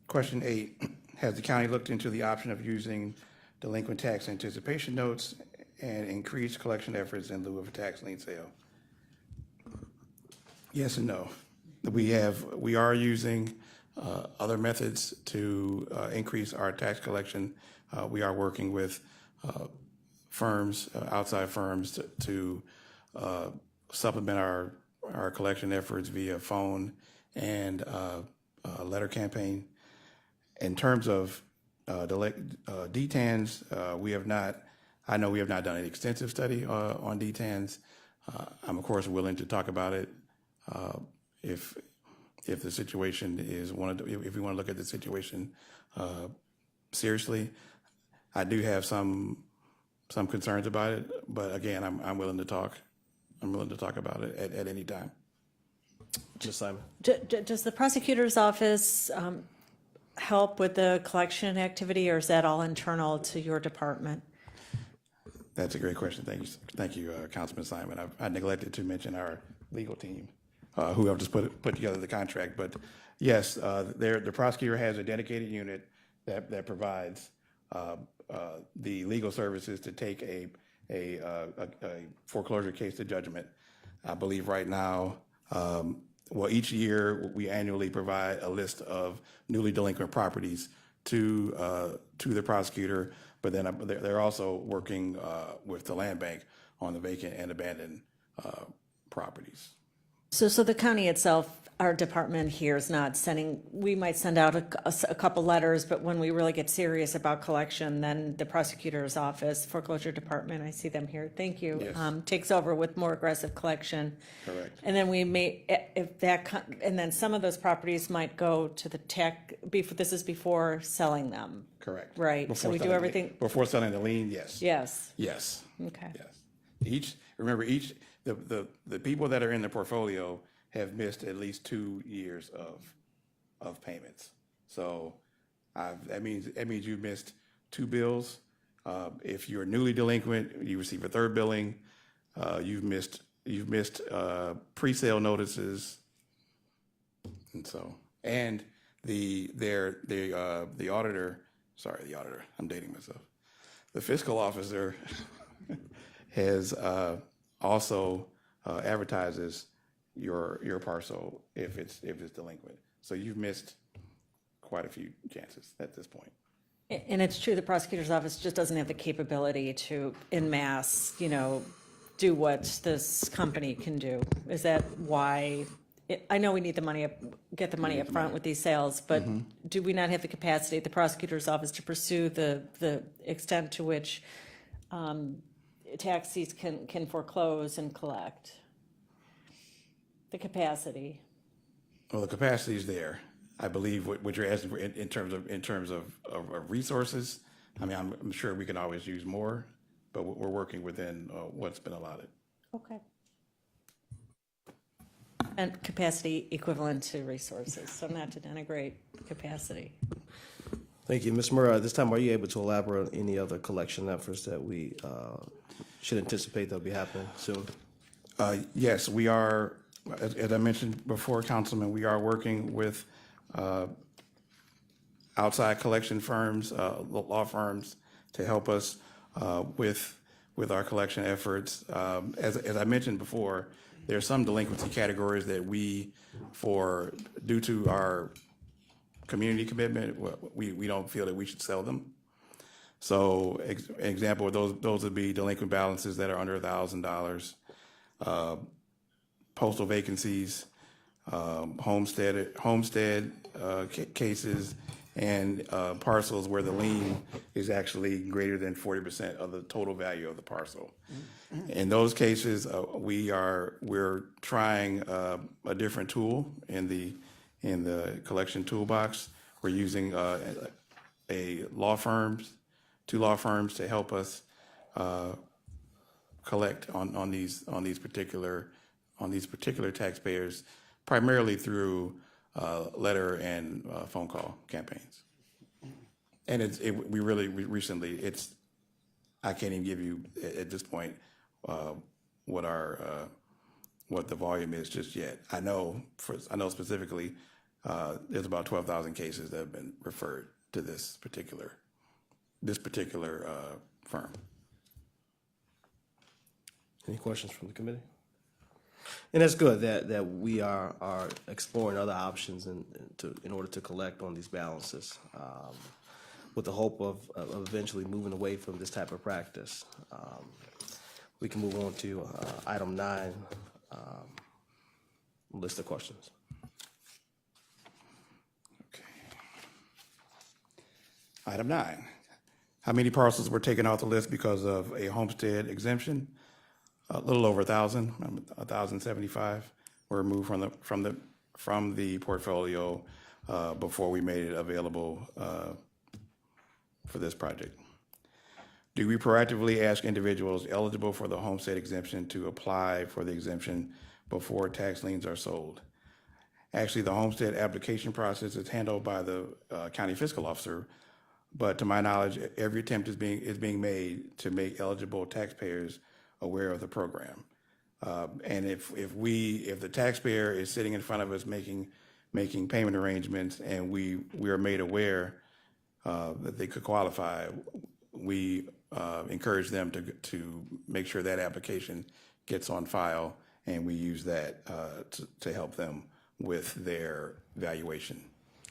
Question 8, has the county looked into the option of using delinquent tax anticipation notes and increased collection efforts in lieu of a tax lien sale? Yes and no. We are using other methods to increase our tax collection. We are working with firms, outside firms, to supplement our collection efforts via phone and letter campaign. In terms of DTANs, I know we have not done an extensive study on DTANs. I'm of course willing to talk about it if the situation is if we want to look at the situation seriously. I do have some concerns about it, but again, I'm willing to talk. I'm willing to talk about it at any time. Ms. Simon. Does the prosecutor's office help with the collection activity, or is that all internal to your department? That's a great question. Thank you, Councilman Simon. I neglected to mention our legal team, who have just put together the contract. But yes, the prosecutor has a dedicated unit that provides the legal services to take a foreclosure case to judgment. I believe right now, well, each year we annually provide a list of newly delinquent properties to the prosecutor, but then they're also working with the land bank on the vacant and abandoned properties. So the county itself, our department here is not sending, we might send out a couple letters, but when we really get serious about collection, then the prosecutor's office, foreclosure department, I see them here, thank you, Yes. Takes over with more aggressive collection. Correct. And then we may, if that, and then some of those properties might go to the this is before selling them. Correct. Right, so Before we do selling the- everything, Before selling the lien, yes. yes, Yes. okay. Yes. The people that are in the portfolio have missed at least 2 years of payments. So that means you've missed 2 bills. If you're newly delinquent, you receive a 3rd billing. You've missed pre-sale notices. And so, and the auditor, I'm dating myself. The fiscal officer has also advertises your parcel if it's delinquent. So you've missed quite a few chances at this point. And it's true, the prosecutor's office just doesn't have the capability to, en masse, do what this company can do. Is that why, I know we need the money, get the money up front with these sales, but do we not have the capacity at the prosecutor's office to pursue the extent to which taxis can foreclose and collect? The capacity. Well, the capacity is there. I believe what you're asking for in terms of resources. I mean, I'm sure we can always use more, but we're working within what's been allotted. Okay. And capacity equivalent to resources, so not to denigrate capacity. Thank you. Ms. Murrah, at this time, are you able to elaborate on any other collection efforts that we should anticipate that'll be happening soon? Yes, we are, as I mentioned before, Councilman, we are working with outside collection firms, law firms, to help us with our collection efforts. As I mentioned before, there are some delinquency categories that due to our community commitment, we don't feel that we should sell them. So, example, those would be delinquent balances that are under $1,000, postal vacancies, homestead cases, and parcels where the lien is actually greater than 40% of the total value of the parcel. In those cases, we're trying a different tool in the collection toolbox. We're using two law firms to help us collect on these particular taxpayers, primarily through letter and phone call campaigns. And we recently, I can't even give you at this point what the volume is just yet. I know specifically there's about 12,000 cases that have been referred to this particular firm. Any questions from the committee? And it's good that we are exploring other options in order to collect on these balances, with the hope of eventually moving away from this type of practice. We can move on to item 9, list of questions. Okay. Item 9. How many parcels were taken off the list because of a homestead exemption? A little over 1,000, 1,075 were removed from the portfolio before we made it available for this project. Do we proactively ask individuals eligible for the homestead exemption to apply for the exemption before tax liens are sold? Actually, the homestead application process is handled by the county fiscal officer, but to my knowledge, every attempt is being made to make eligible taxpayers aware of the program. And if the taxpayer is sitting in front of us making payment arrangements and we are made aware that they could qualify, we encourage them to make sure that application gets on file, and we use that to help them with their valuation.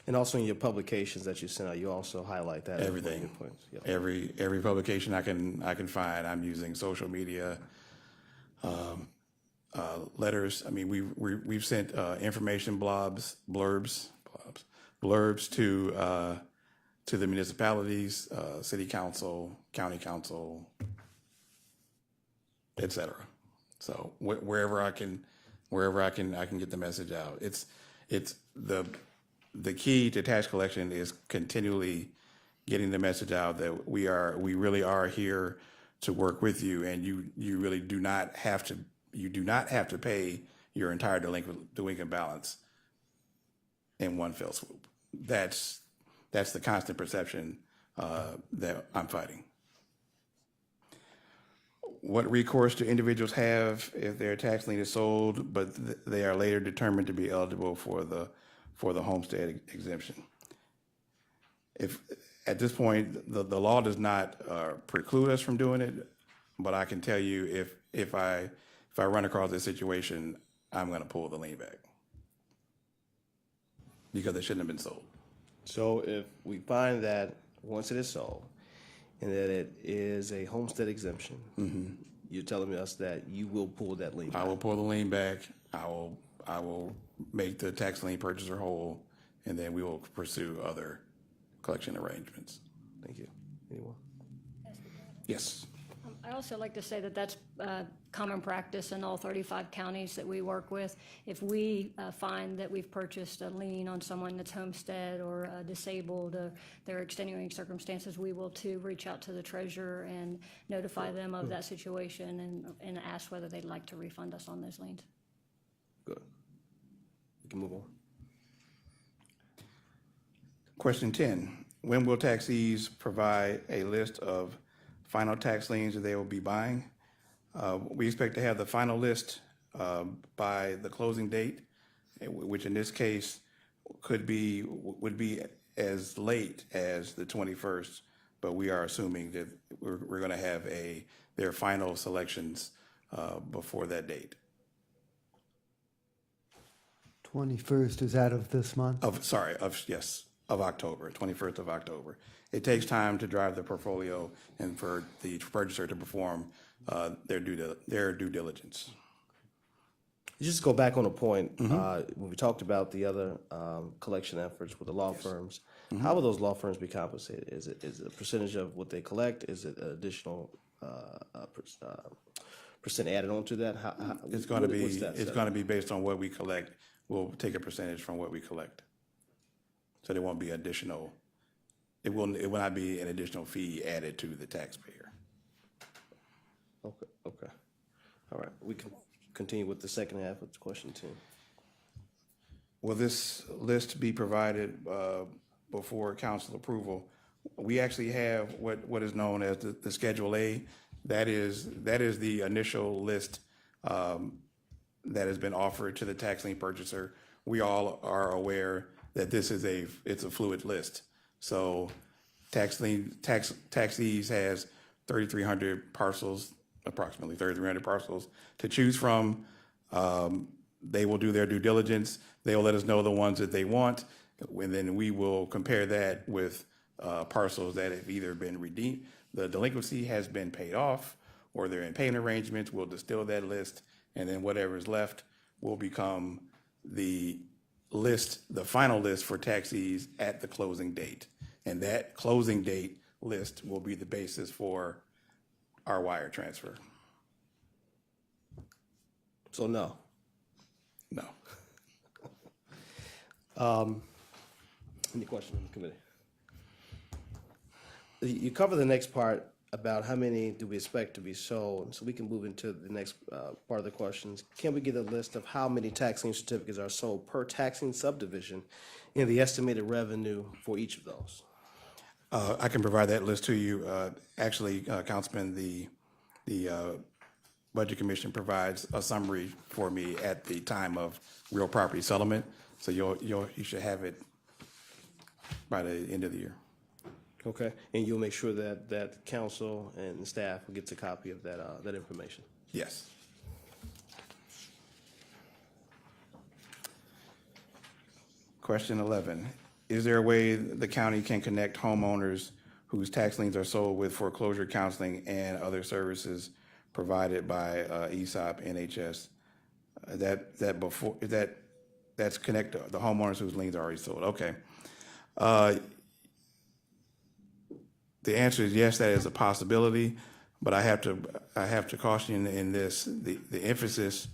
And also in your publications that you sent out, you also highlight that. as one of your Everything, points. Yep. every publication I can find, I'm using social media, letters. I mean, we've sent information blurbs to the municipalities, city council, county council, et cetera. So wherever I can get the message out. It's the key to tax collection is continually getting the message out that we really are here to work with you, and you really do not have to pay your entire delinquent balance in one fell swoop. That's the constant perception that I'm fighting. What recourse do individuals have if their tax lien is sold, but they are later determined to be eligible for the homestead exemption? If at this point the law does not preclude us from doing it, but I can tell you if I run across this situation, I'm going to pull the lien back because it shouldn't have been sold. So if we find that once it is sold and that it is a homestead exemption, you're telling us that you will pull that lien back? I will pull the lien back. I will make the tax lien purchaser whole, and then we will pursue other collection arrangements. Thank you. Anyone? Yes. I also like to say that that's common practice in all 35 counties that we work with. If we find that we've purchased a lien on someone that's homestead or disabled, there are extenuating circumstances, we will too reach out to the treasurer and notify them of that situation and ask whether they'd like to refund us on those liens. Good. We can move on. Question 10, when will taxees provide a list of final tax liens that they will be buying? We expect to have the final list by the closing date, which in this case would be as late as the 21st, but we are assuming that we're going to have their final selections before that date. 21st is out of this month? Of October, 21st of October. It takes time to drive the portfolio and for the purchaser to perform their due diligence. Just go back on a point, when we talked about the other collection efforts with the law firms, how will those law firms be compensated? Is it a percentage of what they collect? Is it an additional percent added on to that? It's going to be based on what we collect. We'll take a percentage from what we collect. So there won't be additional, it will not be an additional fee added to the taxpayer. Okay. All right, we can continue with the second half of question 10. Will this list be provided before council approval? We actually have what is known as the Schedule A. That is the initial list that has been offered to the tax lien purchaser. We all are aware that this is it's a fluid list. So taxees has 3,300 parcels, approximately 3,300 parcels to choose from. They will do their due diligence. They will let us know the ones that they want, and then we will compare that with parcels that have either been redeemed, the delinquency has been paid off, or they're in payment arrangements. We'll distill that list, and then whatever is left will become the final list for taxees at the closing date. And that closing date list will be the basis for our wire transfer. So no. No. Any questions from the committee? You cover the next part about how many do we expect to be sold, so we can move into the next part of the questions. Can we get a list of how many tax lien certificates are sold per tax lien subdivision and the estimated revenue for each of those? I can provide that list to you. Actually, Councilman, the Budget Commission provides a summary for me at the time of real property settlement, so you should have it by the end of the year. Okay, and you'll make sure that council and staff gets a copy of that information. Yes. Question 11, is there a way the county can connect homeowners whose tax liens are sold with foreclosure counseling and other services provided by ESOP, NHS? That's connect the homeowners whose liens are already sold. Okay. The answer is yes, that is a possibility, but I have to caution in this, the emphasis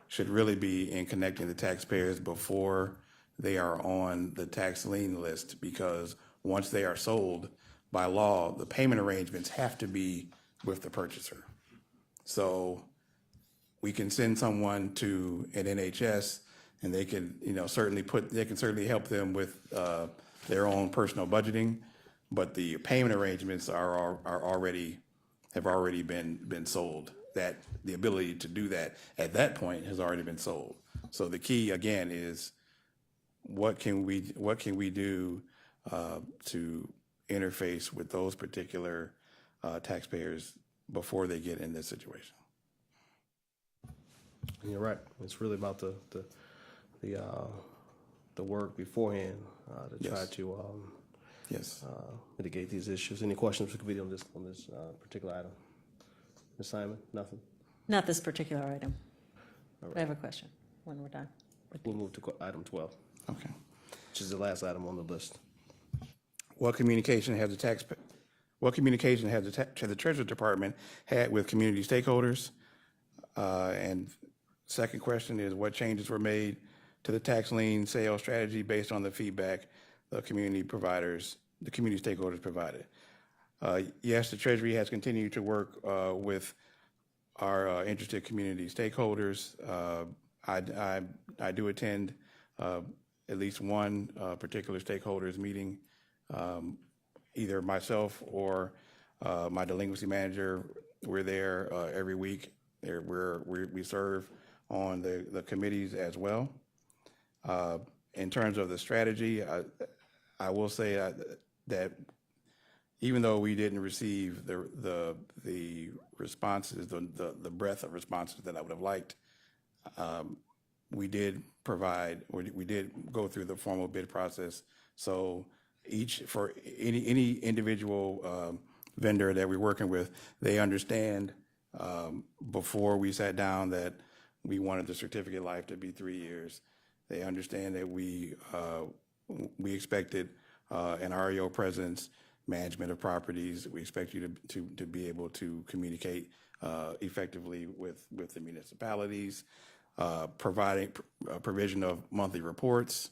should really be in connecting the taxpayers before they are on the tax lien list, because once they are sold, by law, the payment arrangements have to be with the purchaser. So we can send someone to an NHS and they can, certainly help them with their own personal budgeting, but the payment arrangements have already been sold. That the ability to do that at that point has already been sold. So the key again is what can we do to interface with those particular taxpayers before they get in this situation. And you're right. It's really about the work beforehand to try Yes. to Yes. mitigate these issues. Any questions for the committee on this particular item? Ms. Simon, nothing? Not this particular item. I have a question when we're done. We'll move to item 12, Okay. which is the last item on the list. What communication has the Treasury Department had with community stakeholders? And second question is, what changes were made to the tax lien sales strategy based on the feedback the community stakeholders provided? Yes, the Treasury has continued to work with our interested community stakeholders. I do attend at least one particular stakeholders meeting. Either myself or my delinquency manager, we're there every week. We serve on the committees as well. In terms of the strategy, I will say that even though we didn't receive the responses, the breadth of responses that I would have liked, we did go through the formal bid process. So for any individual vendor that we're working with, they understand before we sat down that we wanted the certificate life to be 3 years. They understand that we expected an REO presence, management of properties. We expect you to be able to communicate effectively with the municipalities, providing provision of monthly reports,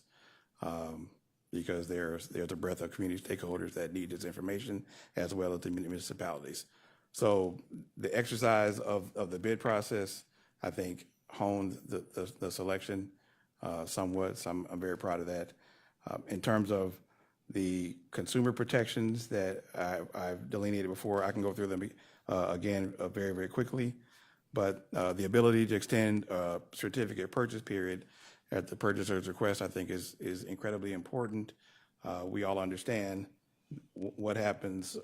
because there's a breadth of community stakeholders that need this information, as well as the municipalities. So the exercise of the bid process, I think, honed the selection somewhat. So I'm very proud of that. In terms of the consumer protections that I've delineated before, I can go through them again very, very quickly. But the ability to extend a certificate purchase period at the purchaser's request, I think, is incredibly important. We all understand what happens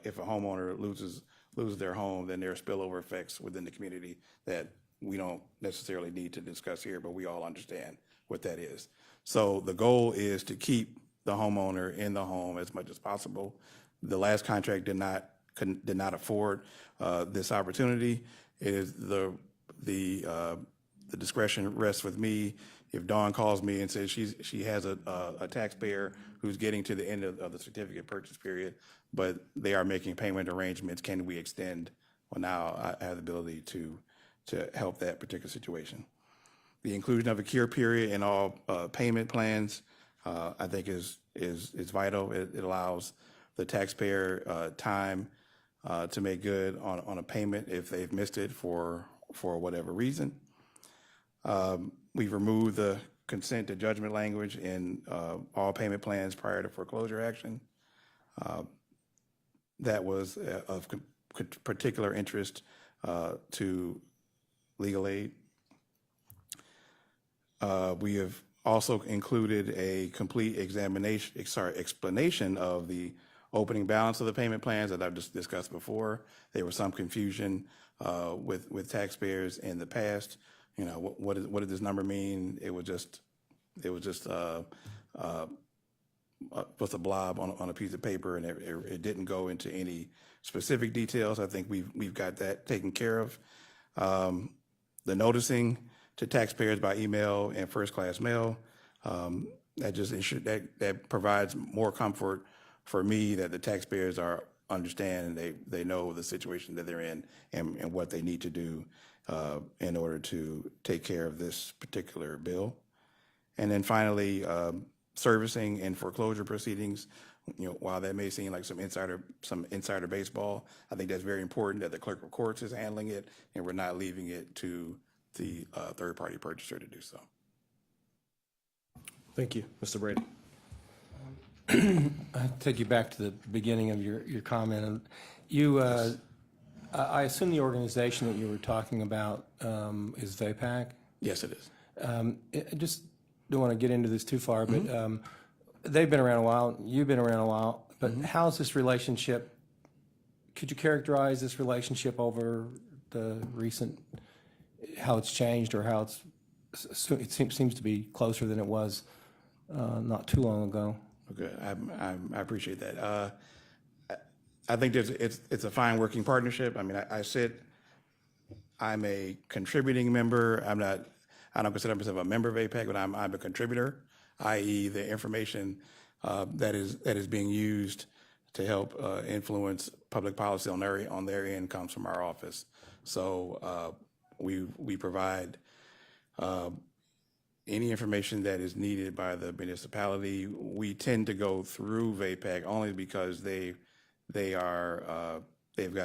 if a homeowner loses their home. Then there are spillover effects within the community that we don't necessarily need to discuss here, but we all understand what that is. So the goal is to keep the homeowner in the home as much as possible. The last contract did not afford this opportunity. It is the discretion rests with me. If Dawn calls me and says she has a taxpayer who's getting to the end of the certificate purchase period, but they are making payment arrangements, can we extend? Well, now I have the ability to help that particular situation. The inclusion of a cure period in all payment plans, I think is vital. It allows the taxpayer time to make good on a payment if they've missed it for whatever reason. We've removed the consent to judgment language in all payment plans prior to foreclosure action. That was of particular interest to legal aid. We have also included a complete explanation of the opening balance of the payment plans that I've just discussed before. There was some confusion with taxpayers in the past. You know, what did this number mean? It was just was a blob on a piece of paper, and it didn't go into any specific details. I think we've got that taken care of. The noticing to taxpayers by email and first-class mail, that just that provides more comfort for me that the taxpayers understand and they know the situation that they're in and what they need to do in order to take care of this particular bill. And then finally, servicing and foreclosure proceedings. You know, while that may seem like some insider baseball, I think that's very important that the clerk of courts is handling it and we're not leaving it to the third-party purchaser to do so. Thank you, Mr. Brady. I'll take you back to the beginning of your comment. You, I assume the organization that you were talking about is VAPAC? Yes, it is. I just don't want to get into this too far, but they've been around a while, you've been around a while, but how's this relationship, could you characterize this relationship over the recent, how it's changed or how it seems to be closer than it was not too long ago? Okay, I appreciate that. I think it's a fine working partnership. I mean, I'm a contributing member. I don't consider myself a member of APAC, but I'm a contributor, i.e. the information that is being used to help influence public policy on their end comes from our office. So we provide any information that is needed by the municipality. We tend to go through VAPAC only because they've got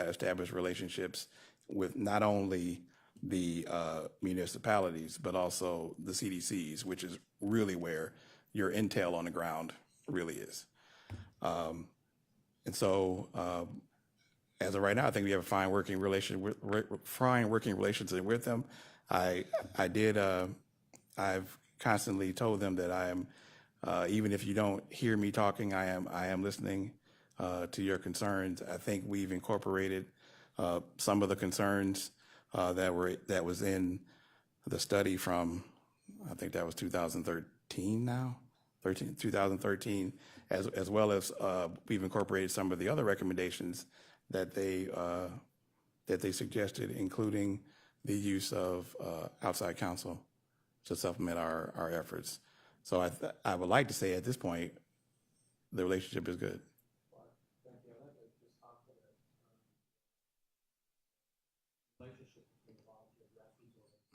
established relationships with not only the municipalities, but also the CDCs, which is really where your intel on the ground really is. And so as of right now, I think we have a fine working relationship with them. I've constantly told them that I am, even if you don't hear me talking, I am listening to your concerns. I think we've incorporated some of the concerns that was in the study from, I think that was 2013 now, 2013, as well as we've incorporated some of the other recommendations that they suggested, including the use of outside counsel to supplement our efforts. So I would like to say at this point, the relationship is good.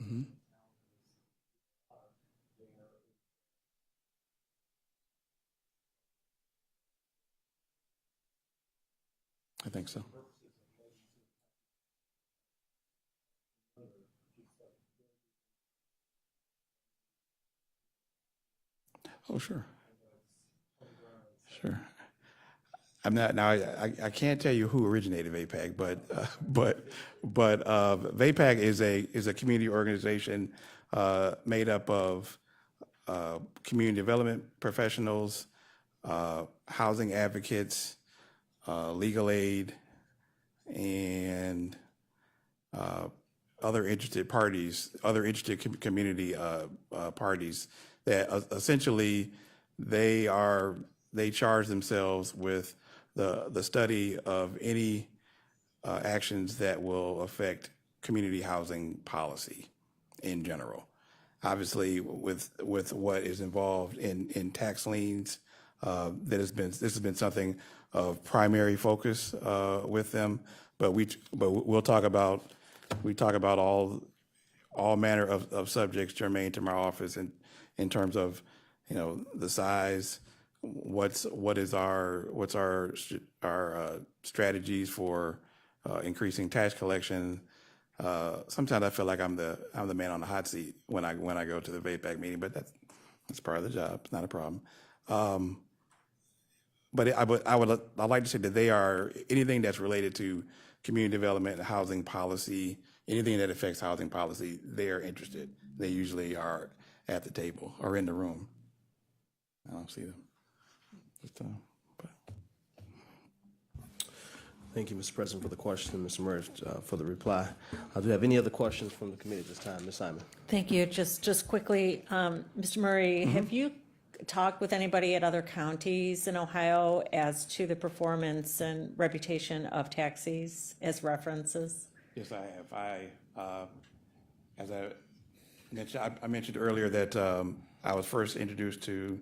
Mm-hmm. I think so. Oh, sure. Sure. I'm not now. I can't tell you who originated VAPAC, but VAPAC is a community organization made up of community development professionals, housing advocates, legal aid, and other interested parties, community parties that essentially they charge themselves with the study of any actions that will affect community housing policy in general. Obviously, with what is involved in tax liens, this has been something of primary focus with them. But we talk about all manner of subjects germane to my office in terms of, you know, the size, what's our strategies for increasing tax collection. Sometimes I feel like I'm the man on the hot seat when I go to the VAPAC meeting, but that's part of the job. It's not a problem. But I'd like to say that they are anything that's related to community development and housing policy, anything that affects housing policy, they are interested. They usually are at the table or in the room. I don't see them. Thank you, Mr. President, for the question, Mr. Murray, for the reply. Do you have any other questions from the committee at this time? Ms. Simon? Thank you. Just quickly, Mr. Murray, have you talked with anybody at other counties in Ohio as to the performance and reputation of taxis as references? Yes, I have. As I mentioned earlier that I was first introduced to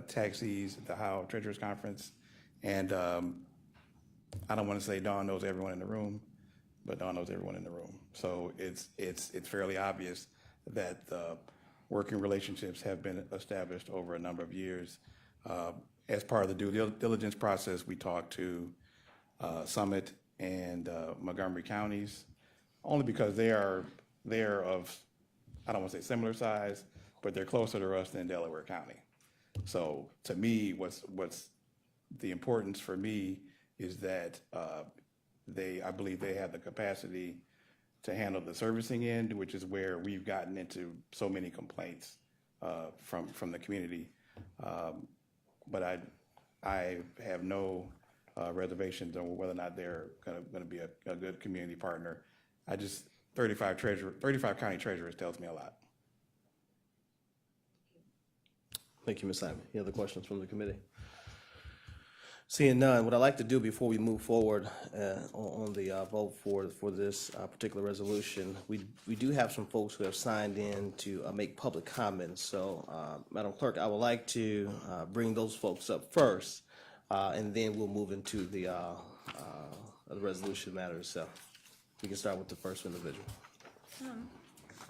taxis at the Ohio Treasurers Conference, and I don't want to say Dawn knows everyone in the room, but Dawn knows everyone in the room. So it's fairly obvious that working relationships have been established over a number of years. As part of the due diligence process, we talked to Summit and Montgomery counties, only because they are of, I don't want to say similar size, but they're closer to us than Delaware County. So to me, what's the importance for me is that I believe they have the capacity to handle the servicing end, which is where we've gotten into so many complaints from the community. But I have no reservations on whether or not they're going to be a good community partner. 35 county treasurers tells me a lot. Thank you, Ms. Simon. Any other questions from the committee? Seeing none, what I'd like to do before we move forward on the vote for this particular resolution, we do have some folks who have signed in to make public comments. So, Madam Clerk, I would like to bring those folks up first, and then we'll move into the resolution matters. So we can start with the first individual.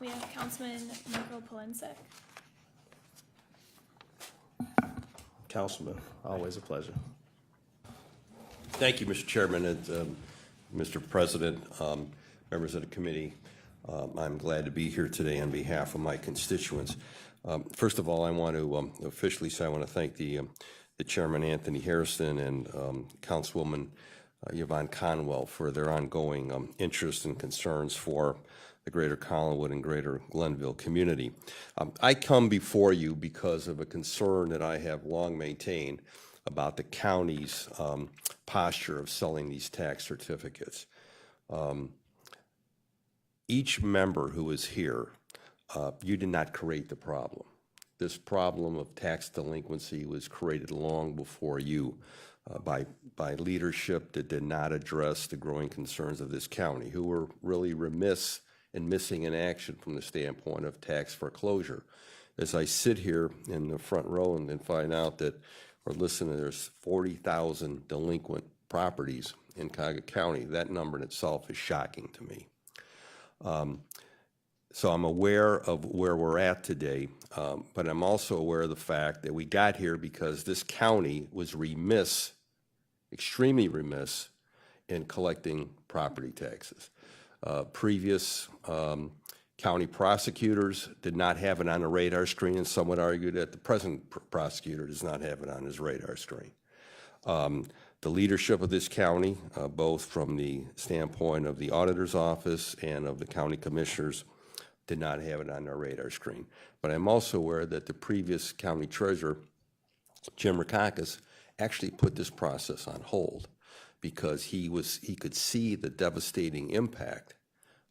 We have Councilman Michael Polensek. Councilman, always a pleasure. Thank you, Mr. Chairman and Mr. President, members of the committee. I'm glad to be here today on behalf of my constituents. First of all, I want to officially say I want to thank the Chairman Anthony Harrison and Councilwoman Yvonne Conwell for their ongoing interest and concerns for the greater Collinwood and greater Glenville community. I come before you because of a concern that I have long maintained about the county's posture of selling these tax certificates. Each member who is here, you did not create the problem. This problem of tax delinquency was created long before you by leadership that did not address the growing concerns of this county, who were really remiss in missing in action from the standpoint of tax foreclosure. As I sit here in the front row and find out that, or listen, there's 40,000 delinquent properties in Cuyahoga County, that number in itself is shocking to me. So I'm aware of where we're at today, but I'm also aware of the fact that we got here because this county was remiss, extremely remiss, in collecting property taxes. Previous county prosecutors did not have it on the radar screen, and some would argue that the present prosecutor does not have it on his radar screen. The leadership of this county, both from the standpoint of the auditor's office and of the county commissioners, did not have it on their radar screen. But I'm also aware that the previous county treasurer, Jim Rakakis, actually put this process on hold because he could see the devastating impact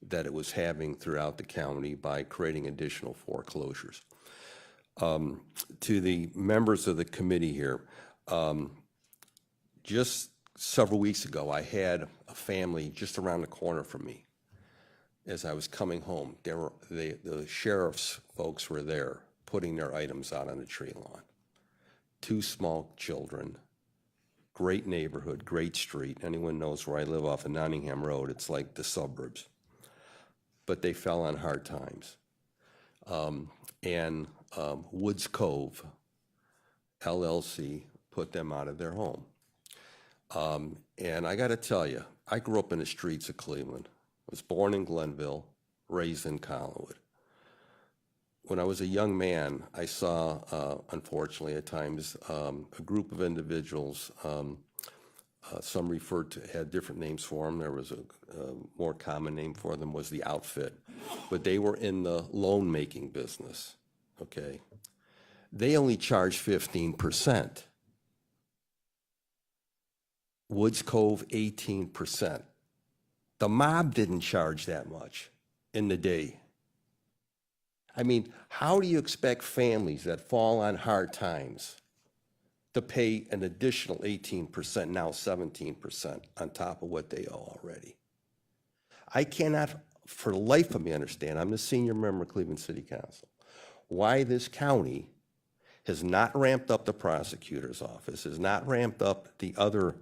that it was having throughout the county by creating additional foreclosures. To the members of the committee here, just several weeks ago, I had a family just around the corner from me. As I was coming home, the sheriff's folks were there putting their items out on the tree lawn. 2 small children, great neighborhood, great street. Anyone knows where I live off of Nottingham Road, it's like the suburbs. But they fell on hard times. Woods Cove, LLC, put them out of their home. And I got to tell you, I grew up in the streets of Cleveland. I was born in Glenville, raised in Collinwood. When I was a young man, I saw, unfortunately at times, a group of individuals, some had different names for them. There was a more common name for them was the Outfit, but they were in the loan making business, okay? They only charged 15%. Woods Cove 18%. The mob didn't charge that much in the day. I mean, how do you expect families that fall on hard times to pay an additional 18%, now 17% on top of what they owe already? I cannot, for the life of me, understand, I'm the senior member of Cleveland City Council, why this county has not ramped up the prosecutor's office, has not ramped up the other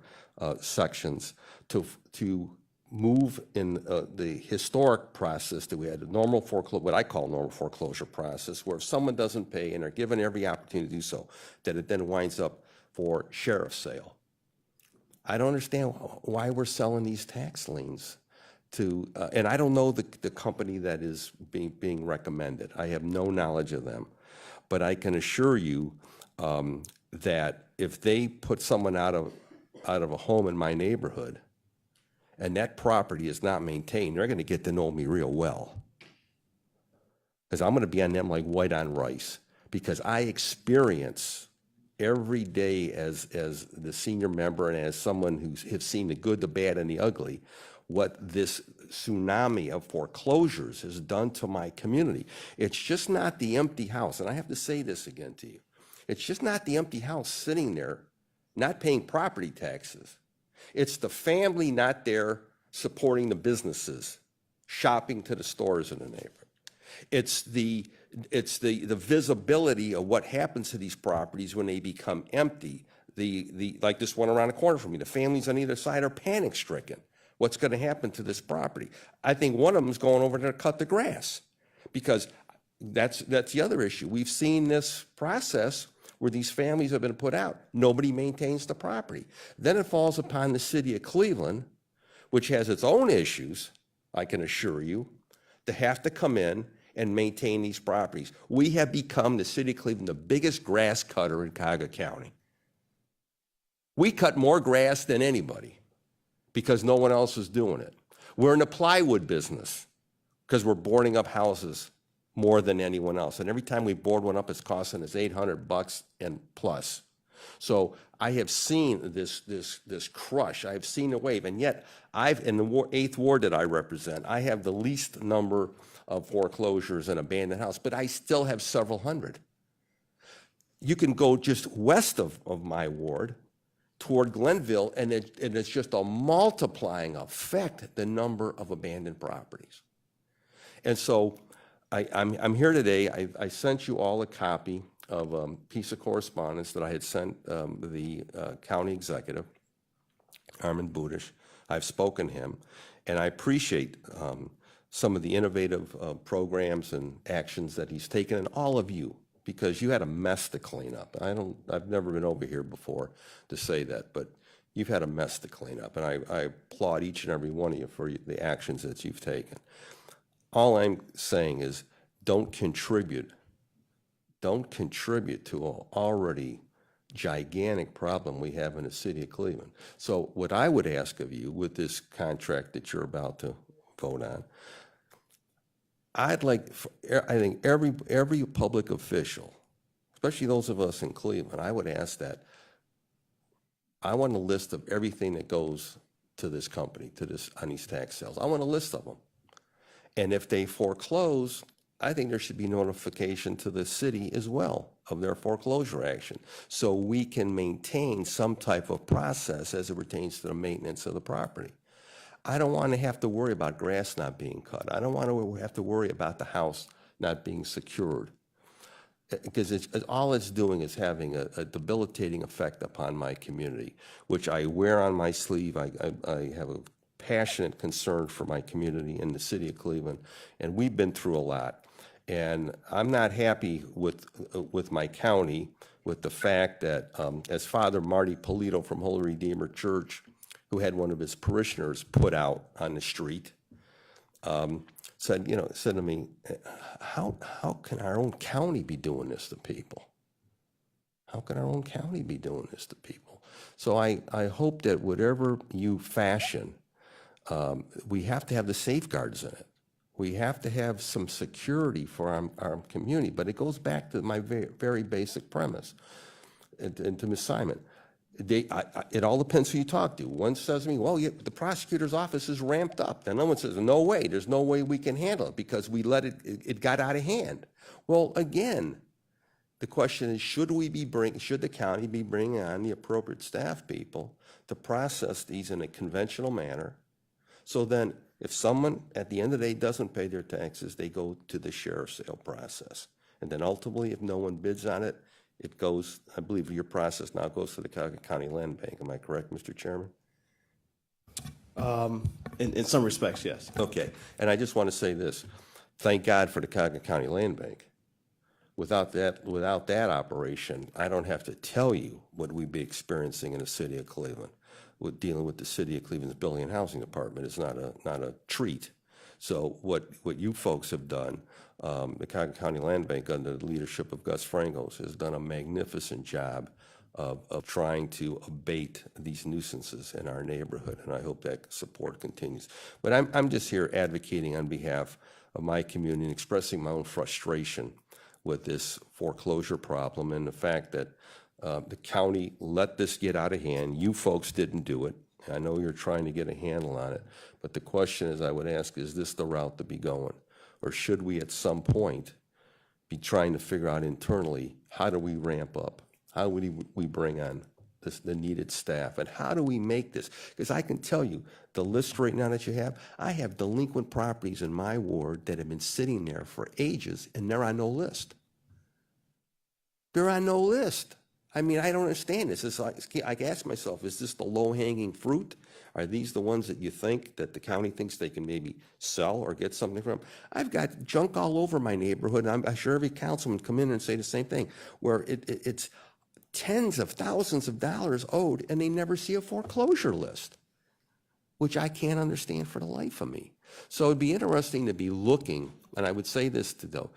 sections to move in the historic process that we had, the normal foreclosure, what I call normal foreclosure process, where if someone doesn't pay and are given every opportunity to do so, that it then winds up for sheriff's sale. I don't understand why we're selling these tax liens to, and I don't know the company that is being recommended. I have no knowledge of them. But I can assure you that if they put someone out of a home in my neighborhood and that property is not maintained, they're going to get to know me real well. Because I'm going to be on them like white on rice. Because I experience every day as the senior member and as someone who has seen the good, the bad, and the ugly, what this tsunami of foreclosures has done to my community. It's just not the empty house, and I have to say this again to you. It's just not the empty house sitting there not paying property taxes. It's the family not there supporting the businesses, shopping to the stores in the neighborhood. It's the visibility of what happens to these properties when they become empty. Like this one around the corner from me, the families on either side are panic stricken. What's going to happen to this property? I think one of them is going over there to cut the grass, because that's the other issue. We've seen this process where these families have been put out. Nobody maintains the property. Then it falls upon the city of Cleveland, which has its own issues, I can assure you, to have to come in and maintain these properties. We have become, the city of Cleveland, the biggest grass cutter in Cuyahoga County. We cut more grass than anybody, because no one else is doing it. We're in the plywood business because we're boarding up houses more than anyone else. And every time we board one up, it's costing us $800 and plus. So I have seen this crush. I've seen the wave. And yet, in the 8th Ward that I represent, I have the least number of foreclosures and abandoned house, but I still have several hundred. You can go just west of my ward toward Glenville, and it's just a multiplying effect, the number of abandoned properties. And so I'm here today. I sent you all a copy of a piece of correspondence that I had sent the county executive, Armin Budish. I've spoken to him, and I appreciate some of the innovative programs and actions that he's taken, and all of you, because you had a mess to clean up. I've never been over here before to say that, but you've had a mess to clean up, and I applaud each and every one of you for the actions that you've taken. All I'm saying is don't contribute to an already gigantic problem we have in the city of Cleveland. So what I would ask of you with this contract that you're about to vote on, I think every public official, especially those of us in Cleveland, I would ask that I want a list of everything that goes to this company, on these tax sales. I want a list of them. And if they foreclose, I think there should be notification to the city as well of their foreclosure action, so we can maintain some type of process as it pertains to the maintenance of the property. I don't want to have to worry about grass not being cut. I don't want to have to worry about the house not being secured, because all it's doing is having a debilitating effect upon my community, which I wear on my sleeve. I have a passionate concern for my community in the city of Cleveland, and we've been through a lot. And I'm not happy with my county, with the fact that, as Father Marty Polito from Holy Redeemer Church, who had one of his parishioners put out on the street, said to me, how can our own county be doing this to people? How can our own county be doing this to people? So I hope that whatever you fashion, we have to have the safeguards in it. We have to have some security for our community, but it goes back to my very basic premise, and to Ms. Simon. It all depends who you talk to. One says to me, well, yeah, the prosecutor's office is ramped up. Then another one says, no way, there's no way we can handle it because we let it got out of hand. Well, again, the question is, should the county be bringing on the appropriate staff people to process these in a conventional manner? So then if someone at the end of the day doesn't pay their taxes, they go to the sheriff's sale process. And then ultimately, if no one bids on it, it goes, I believe your process now goes to the Cuyahoga County Land Bank. Am I correct, Mr. Chairman? In some respects, yes. Okay. And I just want to say this. Thank God for the Cuyahoga County Land Bank. Without that operation, I don't have to tell you what we'd be experiencing in the city of Cleveland. With dealing with the city of Cleveland's Building and Housing Department is not a treat. So what you folks have done, the Cuyahoga County Land Bank under the leadership of Gus Frangos has done a magnificent job of trying to abate these nuisances in our neighborhood, and I hope that support continues. But I'm just here advocating on behalf of my community and expressing my own frustration with this foreclosure problem and the fact that the county let this get out of hand. You folks didn't do it. I know you're trying to get a handle on it, but the question is, I would ask, is this the route to be going? Or should we at some point be trying to figure out internally, how do we ramp up? How do we bring on the needed staff? And how do we make this? Because I can tell you, the list right now that you have, I have delinquent properties in my ward that have been sitting there for ages and they're on no list. They're on no list. I mean, I don't understand this. It's like, I ask myself, is this the low-hanging fruit? Are these the ones that you think that the county thinks they can maybe sell or get something from? I've got junk all over my neighborhood, and I'm sure every councilman come in and say the same thing, where it's tens of thousands of dollars owed, and they never see a foreclosure list, which I can't understand for the life of me. So it'd be interesting to be looking, and I would say this to though,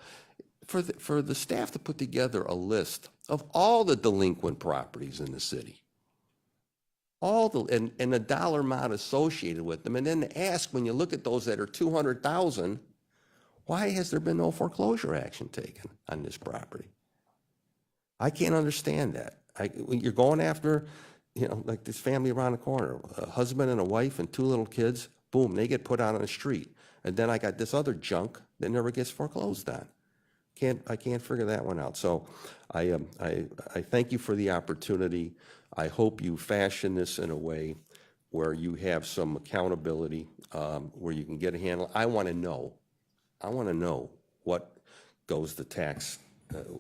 for the staff to put together a list of all the delinquent properties in the city, and the dollar amount associated with them, and then to ask, when you look at those that are 200,000, why has there been no foreclosure action taken on this property? I can't understand that. You're going after, like this family around the corner, a husband and a wife and 2 little kids, boom, they get put out on the street. And then I got this other junk that never gets foreclosed on. I can't figure that one out. So I thank you for the opportunity. I hope you fashion this in a way where you have some accountability, where you can get a handle. I want to know what goes to tax,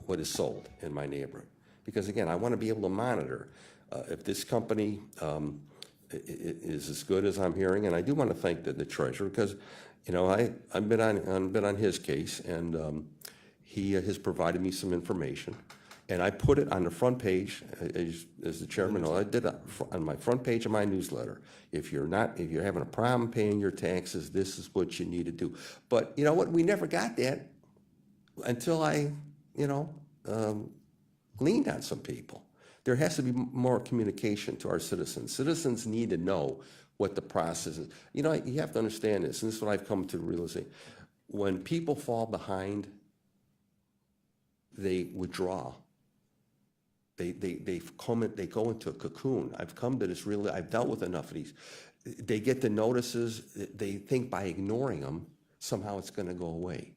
what is sold in my neighborhood. Because again, I want to be able to monitor if this company is as good as I'm hearing. And I do want to thank the treasurer because, I've been on his case, and he has provided me some information, and I put it on the front page, as the chairman knows, I did it on my front page of my newsletter. If you're having a problem paying your taxes, this is what you need to do. But you know what? We never got that until I, leaned on some people. There has to be more communication to our citizens. Citizens need to know what the process is. You have to understand this, and this is what I've come to realize. When people fall behind, they withdraw. They go into a cocoon. I've come to this I've dealt with enough of these. They get the notices, they think by ignoring them, somehow it's going to go away.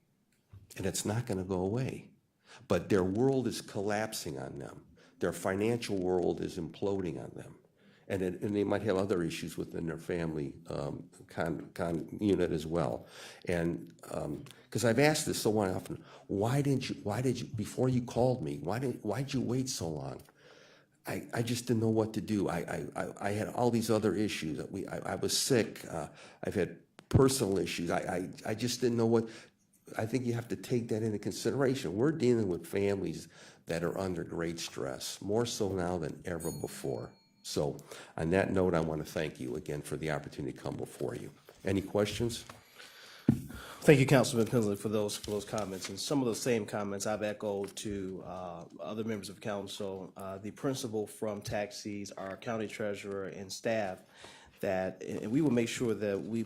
And it's not going to go away. But their world is collapsing on them. Their financial world is imploding on them. And they might have other issues within their family unit as well. And because I've asked this so often, why did you, before you called me, why'd you wait so long? I just didn't know what to do. I had all these other issues. I was sick. I've had personal issues. I just didn't know what. I think you have to take that into consideration. We're dealing with families that are under great stress, more so now than ever before. So on that note, I want to thank you again for the opportunity to come before you. Any questions? Thank you, Councilman Pinley, for those comments. And some of those same comments I've echoed to other members of council. The principal from taxis, our county treasurer and staff, that, and we will make sure that we,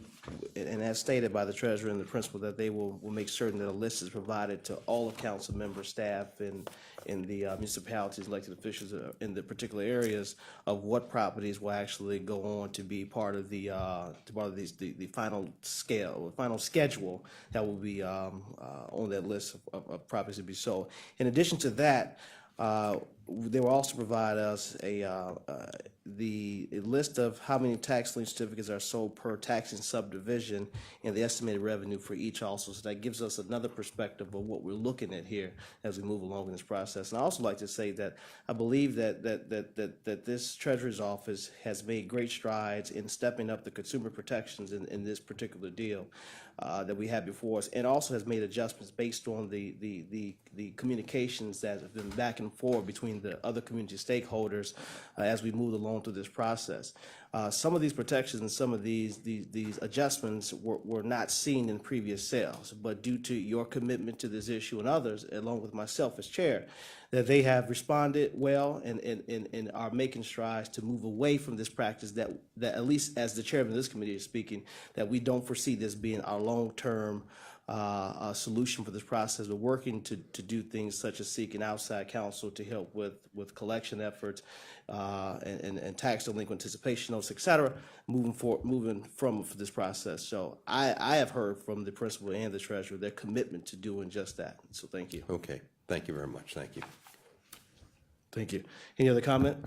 and as stated by the treasurer and the principal, that they will make certain that a list is provided to all of council members, staff, and in the municipalities, elected officials in the particular areas of what properties will actually go on to be part of the the final scale, final schedule that will be on that list of properties to be sold. In addition to that, they will also provide us the list of how many tax lien certificates are sold per taxing subdivision and the estimated revenue for each also. So that gives us another perspective of what we're looking at here as we move along in this process. And I also like to say that I believe that this Treasurer's Office has made great strides in stepping up the consumer protections in this particular deal that we had before us, and also has made adjustments based on the communications that have been back and forth between the other community stakeholders as we moved along through this process. Some of these protections and some of these adjustments were not seen in previous sales, but due to your commitment to this issue and others, along with myself as chair, that they have responded well and are making strides to move away from this practice that at least as the chairman of this committee is speaking, that we don't foresee this being our long-term solution for this process. We're working to do things such as seeking outside counsel to help with collection efforts and tax delinquent anticipation notes, et cetera, moving from this process. So I have heard from the principal and the treasurer their commitment to doing just that. So thank you. Okay, thank you very much, thank you. Thank you. Any other comment?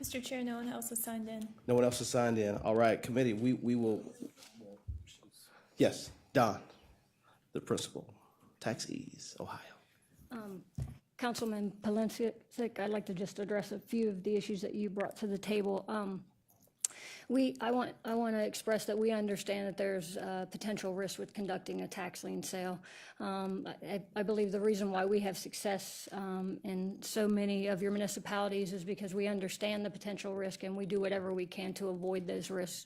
Mr. Chair, no one else has signed in. No one else has signed in. All right, committee, we will. Yes, Don, the principal, Tax Ease, Ohio. Councilman Palencic, I'd like to just address a few of the issues that you brought to the table. I want to express that we understand that there's potential risk with conducting a tax lien sale. I believe the reason why we have success in so many of your municipalities is because we understand the potential risk and we do whatever we can to avoid those risks.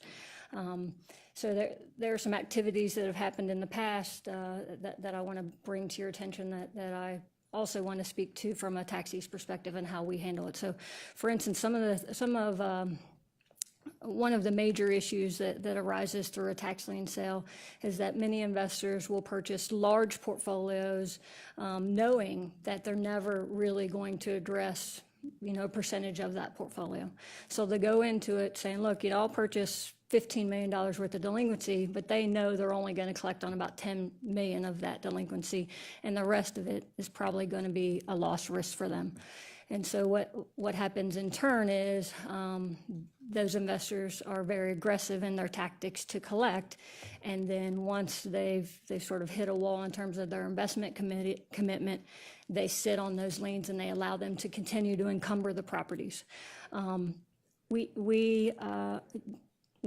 So there are some activities that have happened in the past that I want to bring to your attention that I also want to speak to from a taxis perspective and how we handle it. So, for instance, one of the major issues that arises through a tax lien sale is that many investors will purchase large portfolios knowing that they're never really going to address a percentage of that portfolio. So they go into it saying, look, I'll purchase $15 million worth of delinquency, but they know they're only going to collect on about 10 million of that delinquency, and the rest of it is probably going to be a loss risk for them. And so what happens in turn is those investors are very aggressive in their tactics to collect, and then once they've sort of hit a wall in terms of their investment commitment, they sit on those liens and they allow them to continue to encumber the properties.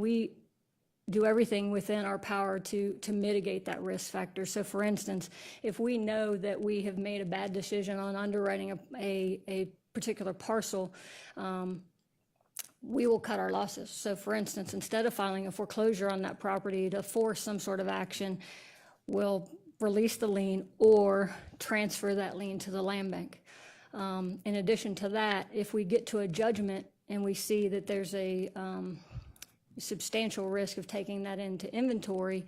We do everything within our power to mitigate that risk factor. So for instance, if we know that we have made a bad decision on underwriting a particular parcel, we will cut our losses. So for instance, instead of filing a foreclosure on that property to force some sort of action, we'll release the lien or transfer that lien to the land bank. In addition to that, if we get to a judgment and we see that there's a substantial risk of taking that into inventory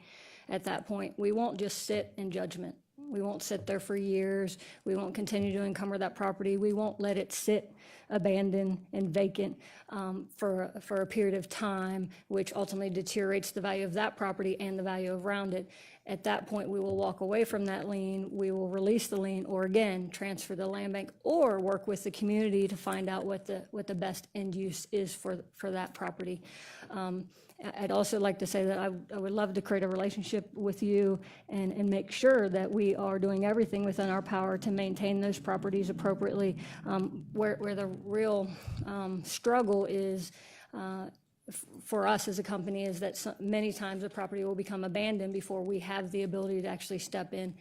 at that point, we won't just sit in judgment. We won't sit there for years. We won't continue to encumber that property. We won't let it sit abandoned and vacant for a period of time, which ultimately deteriorates the value of that property and the value around it. At that point, we will walk away from that lien. We will release the lien, or again, transfer the land bank, or work with the community to find out what the best end use is for that property. I'd also like to say that I would love to create a relationship with you and make sure that we are doing everything within our power to maintain those properties appropriately. Where the real struggle is for us as a company is that many times the property will become abandoned before we have the ability to actually step in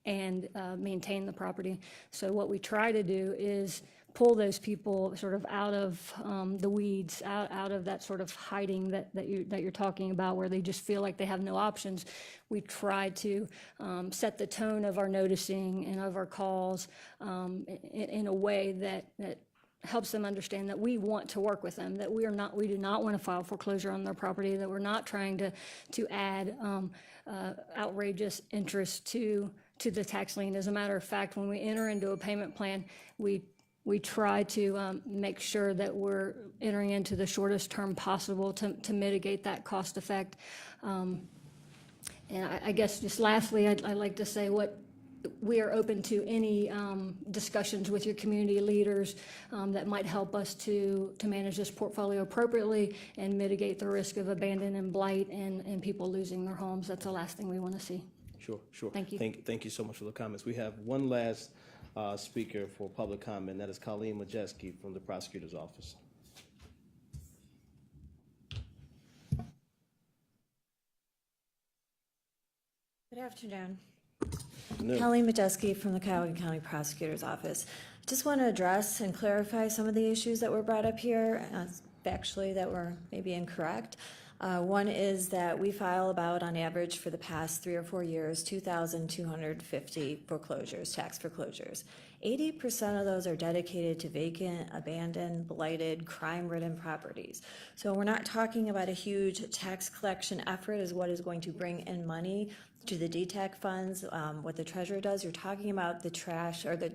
and maintain the property. So what we try to do is pull those people sort of out of the weeds, out of that sort of hiding that you're talking about, where they just feel like they have no options. We try to set the tone of our noticing and of our calls in a way that helps them understand that we want to work with them, that we do not want to file foreclosure on their property, that we're not trying to add outrageous interest to the tax lien. As a matter of fact, when we enter into a payment plan, we try to make sure that we're entering into the shortest term possible to mitigate that cost effect. And I guess just lastly, I'd like to say we are open to any discussions with your community leaders that might help us to manage this portfolio appropriately and mitigate the risk of abandon and blight and people losing their homes. That's the last thing we want to see. Sure. Thank you. Thank you so much for the comments. We have one last speaker for public comment. That is Colleen Majeski from the prosecutor's office. Good afternoon. No. Kelly Majeski from the Cuyahoga County Prosecutor's Office. Just want to address and clarify some of the issues that were brought up here, factually that were maybe incorrect. One is that we file about, on average, for the past 3 or 4 years, 2,250 foreclosures, tax foreclosures. 80% of those are dedicated to vacant, abandoned, blighted, crime-ridden properties. So we're not talking about a huge tax collection effort as what is going to bring in money to the DTAC funds, what the treasurer does. You're talking about the trash or the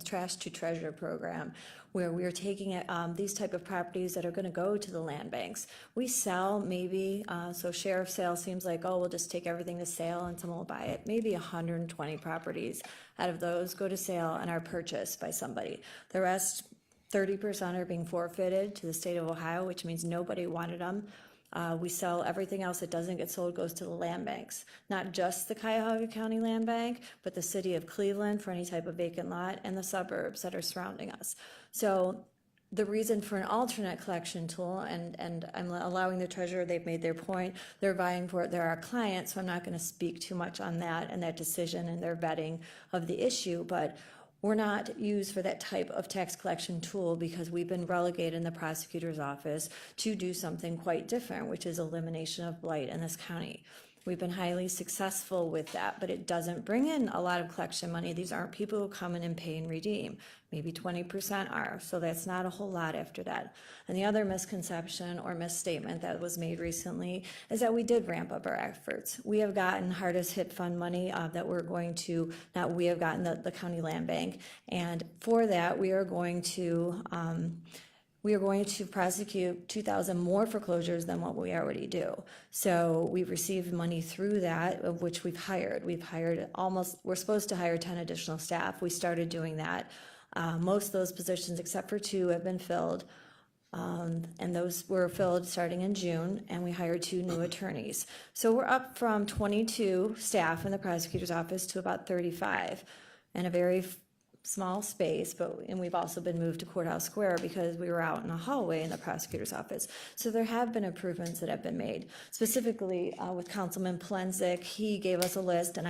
trash to treasure program, where we're taking these type of properties that are going to go to the land banks. We sell maybe, so share of sale seems like, oh, we'll just take everything to sale and someone will buy it. Maybe 120 properties out of those go to sale and are purchased by somebody. The rest, 30% are being forfeited to the state of Ohio, which means nobody wanted them. We sell everything else that doesn't get sold goes to the land banks, not just the Cuyahoga County Land Bank, but the city of Cleveland for any type of vacant lot and the suburbs that are surrounding us. So the reason for an alternate collection tool, and I'm allowing the treasurer, they've made their point, they're vying for it, they're our clients, so I'm not going to speak too much on that and that decision and their vetting of the issue, but we're not used for that type of tax collection tool because we've been relegated in the prosecutor's office to do something quite different, which is elimination of blight in this county. We've been highly successful with that, but it doesn't bring in a lot of collection money. These aren't people who come in and pay and redeem. Maybe 20% are, so that's not a whole lot after that. And the other misconception or misstatement that was made recently is that we did ramp up our efforts. We have gotten hardest hit fund money that we're going to, not we have gotten the county land bank, and for that we are going to prosecute 2,000 more foreclosures than what we already do. So we've received money through that, of which we've hired. We're supposed to hire 10 additional staff. We started doing that. Most of those positions, except for 2, have been filled. And those were filled starting in June, and we hired 2 new attorneys. So we're up from 22 staff in the prosecutor's office to about 35 in a very small space, and we've also been moved to Courthouse Square because we were out in a hallway in the prosecutor's office. So there have been improvements that have been made. Specifically with Councilman Plenzik, he gave us a list, and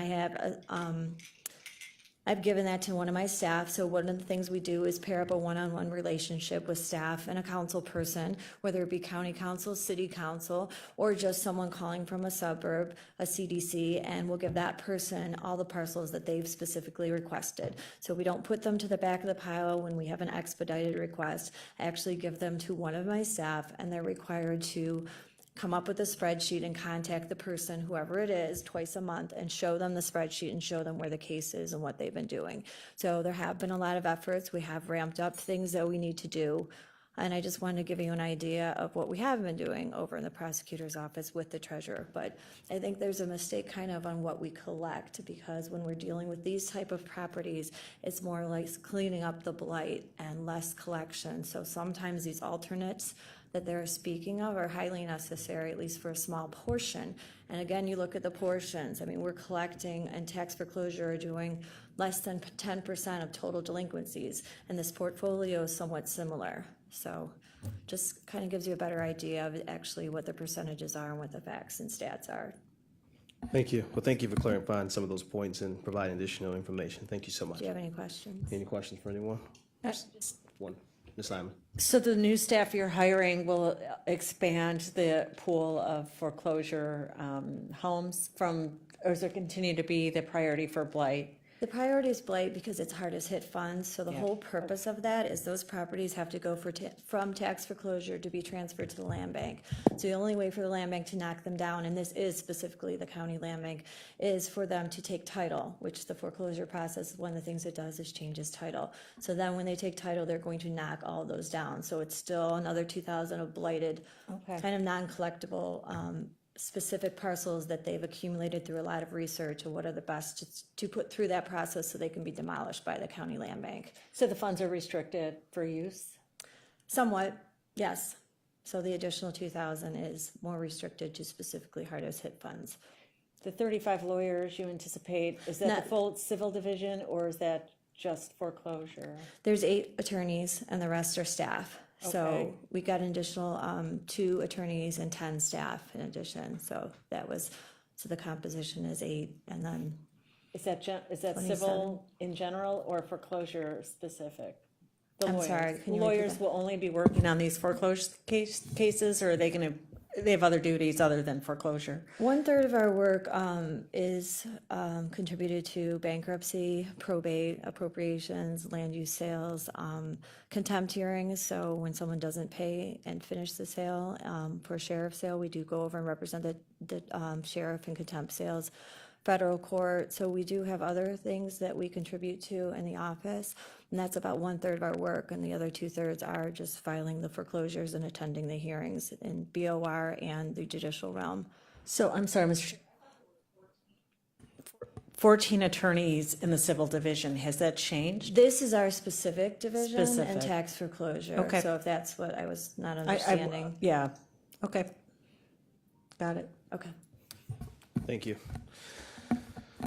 I've given that to one of my staff. So one of the things we do is pair up a one-on-one relationship with staff and a council person, whether it be county council, city council, or just someone calling from a suburb, a CDC, and we'll give that person all the parcels that they've specifically requested. So we don't put them to the back of the pile when we have an expedited request. I actually give them to one of my staff, and they're required to come up with a spreadsheet and contact the person, whoever it is, twice a month and show them the spreadsheet and show them where the case is and what they've been doing. So there have been a lot of efforts. We have ramped up things that we need to do. And I just wanted to give you an idea of what we have been doing over in the prosecutor's office with the treasurer. But I think there's a mistake kind of on what we collect, because when we're dealing with these type of properties, it's more like cleaning up the blight and less collection. So sometimes these alternates that they're speaking of are highly necessary, at least for a small portion. And again, you look at the portions. I mean, we're collecting and tax foreclosure are doing less than 10% of total delinquencies, and this portfolio is somewhat similar. So just kind of gives you a better idea of actually what the percentages are and what the facts and stats are. Thank you. Well, thank you for clarifying some of those points and providing additional information. Thank you so much. Do you have any questions? Any questions for anyone? One. Ms. Simon. So the new staff you're hiring will expand the pool of foreclosure homes or does it continue to be the priority for blight? The priority is blight because it's hardest hit funds, so the Yeah. whole purpose of that is those properties have to go from tax foreclosure to be transferred to the land bank. So the only way for the land bank to knock them down, and this is specifically the county land bank, is for them to take title, which the foreclosure process, one of the things it does is changes title. So then when they take title, they're going to knock all of those down. So it's still another 2,000 of blighted, Okay. kind of non-collectible, specific parcels that they've accumulated through a lot of research of what are the best to put through that process so they can be demolished by the county land bank. So the funds are restricted for use? Somewhat, yes. So the additional 2,000 is more restricted to specifically hardest hit funds. The 35 lawyers you anticipate, is that Not- the full civil division or is that just foreclosure? There's 8 attorneys and the rest are staff. Okay. So we got an additional 2 attorneys and 10 staff in addition. So so the composition is 8 and then Is that 27. civil in general or foreclosure specific? The I'm lawyers. sorry, can you repeat Lawyers that? will only be working on these foreclosure cases, or are they gonna, they have other duties other than foreclosure? 1/3 of our work is contributed to bankruptcy, probate, appropriations, land use sales, contempt hearings. So when someone doesn't pay and finish the sale, for sheriff sale, we do go over and represent the sheriff in contempt sales, federal court. So we do have other things that we contribute to in the office. And that's about 1/3 of our work. And the other 2/3 are just filing the foreclosures and attending the hearings in BOR and the judicial realm. So, I'm sorry, Mr. 14 attorneys in the civil division, has that changed? This is our specific division and Specific. tax foreclosure. Okay. So if that's what I was not I- understanding. Yeah, okay. Got it. Okay. Thank you.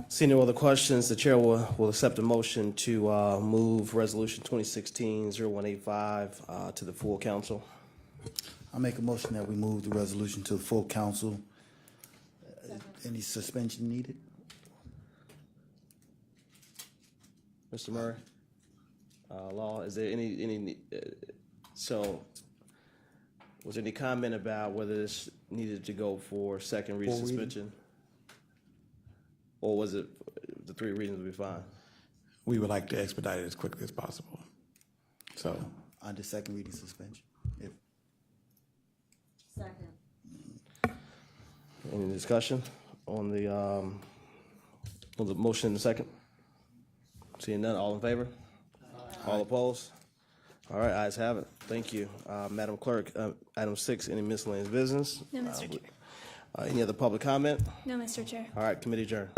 Seeing no other questions, the chair will accept a motion to move Resolution 2016-0185 to the full council. I'll make a motion that we move the resolution to the full council. Any suspension needed? Mr. Murray? Law, is there any, so, was there any comment about whether this needed to go for second reading Full reading. suspension? Or was it, the 3 readings would be fine? We would like to expedite it as quickly as possible. So, Under second reading suspension? If- Any discussion on the motion in the second? Seeing none, all in favor? All opposed? All right, ayes have it. Thank you. Madam Clerk, item 6, any miscellaneous business? No, Mr. Chair. Any other public comment? No, Mr. Chair. All right, committee adjourned.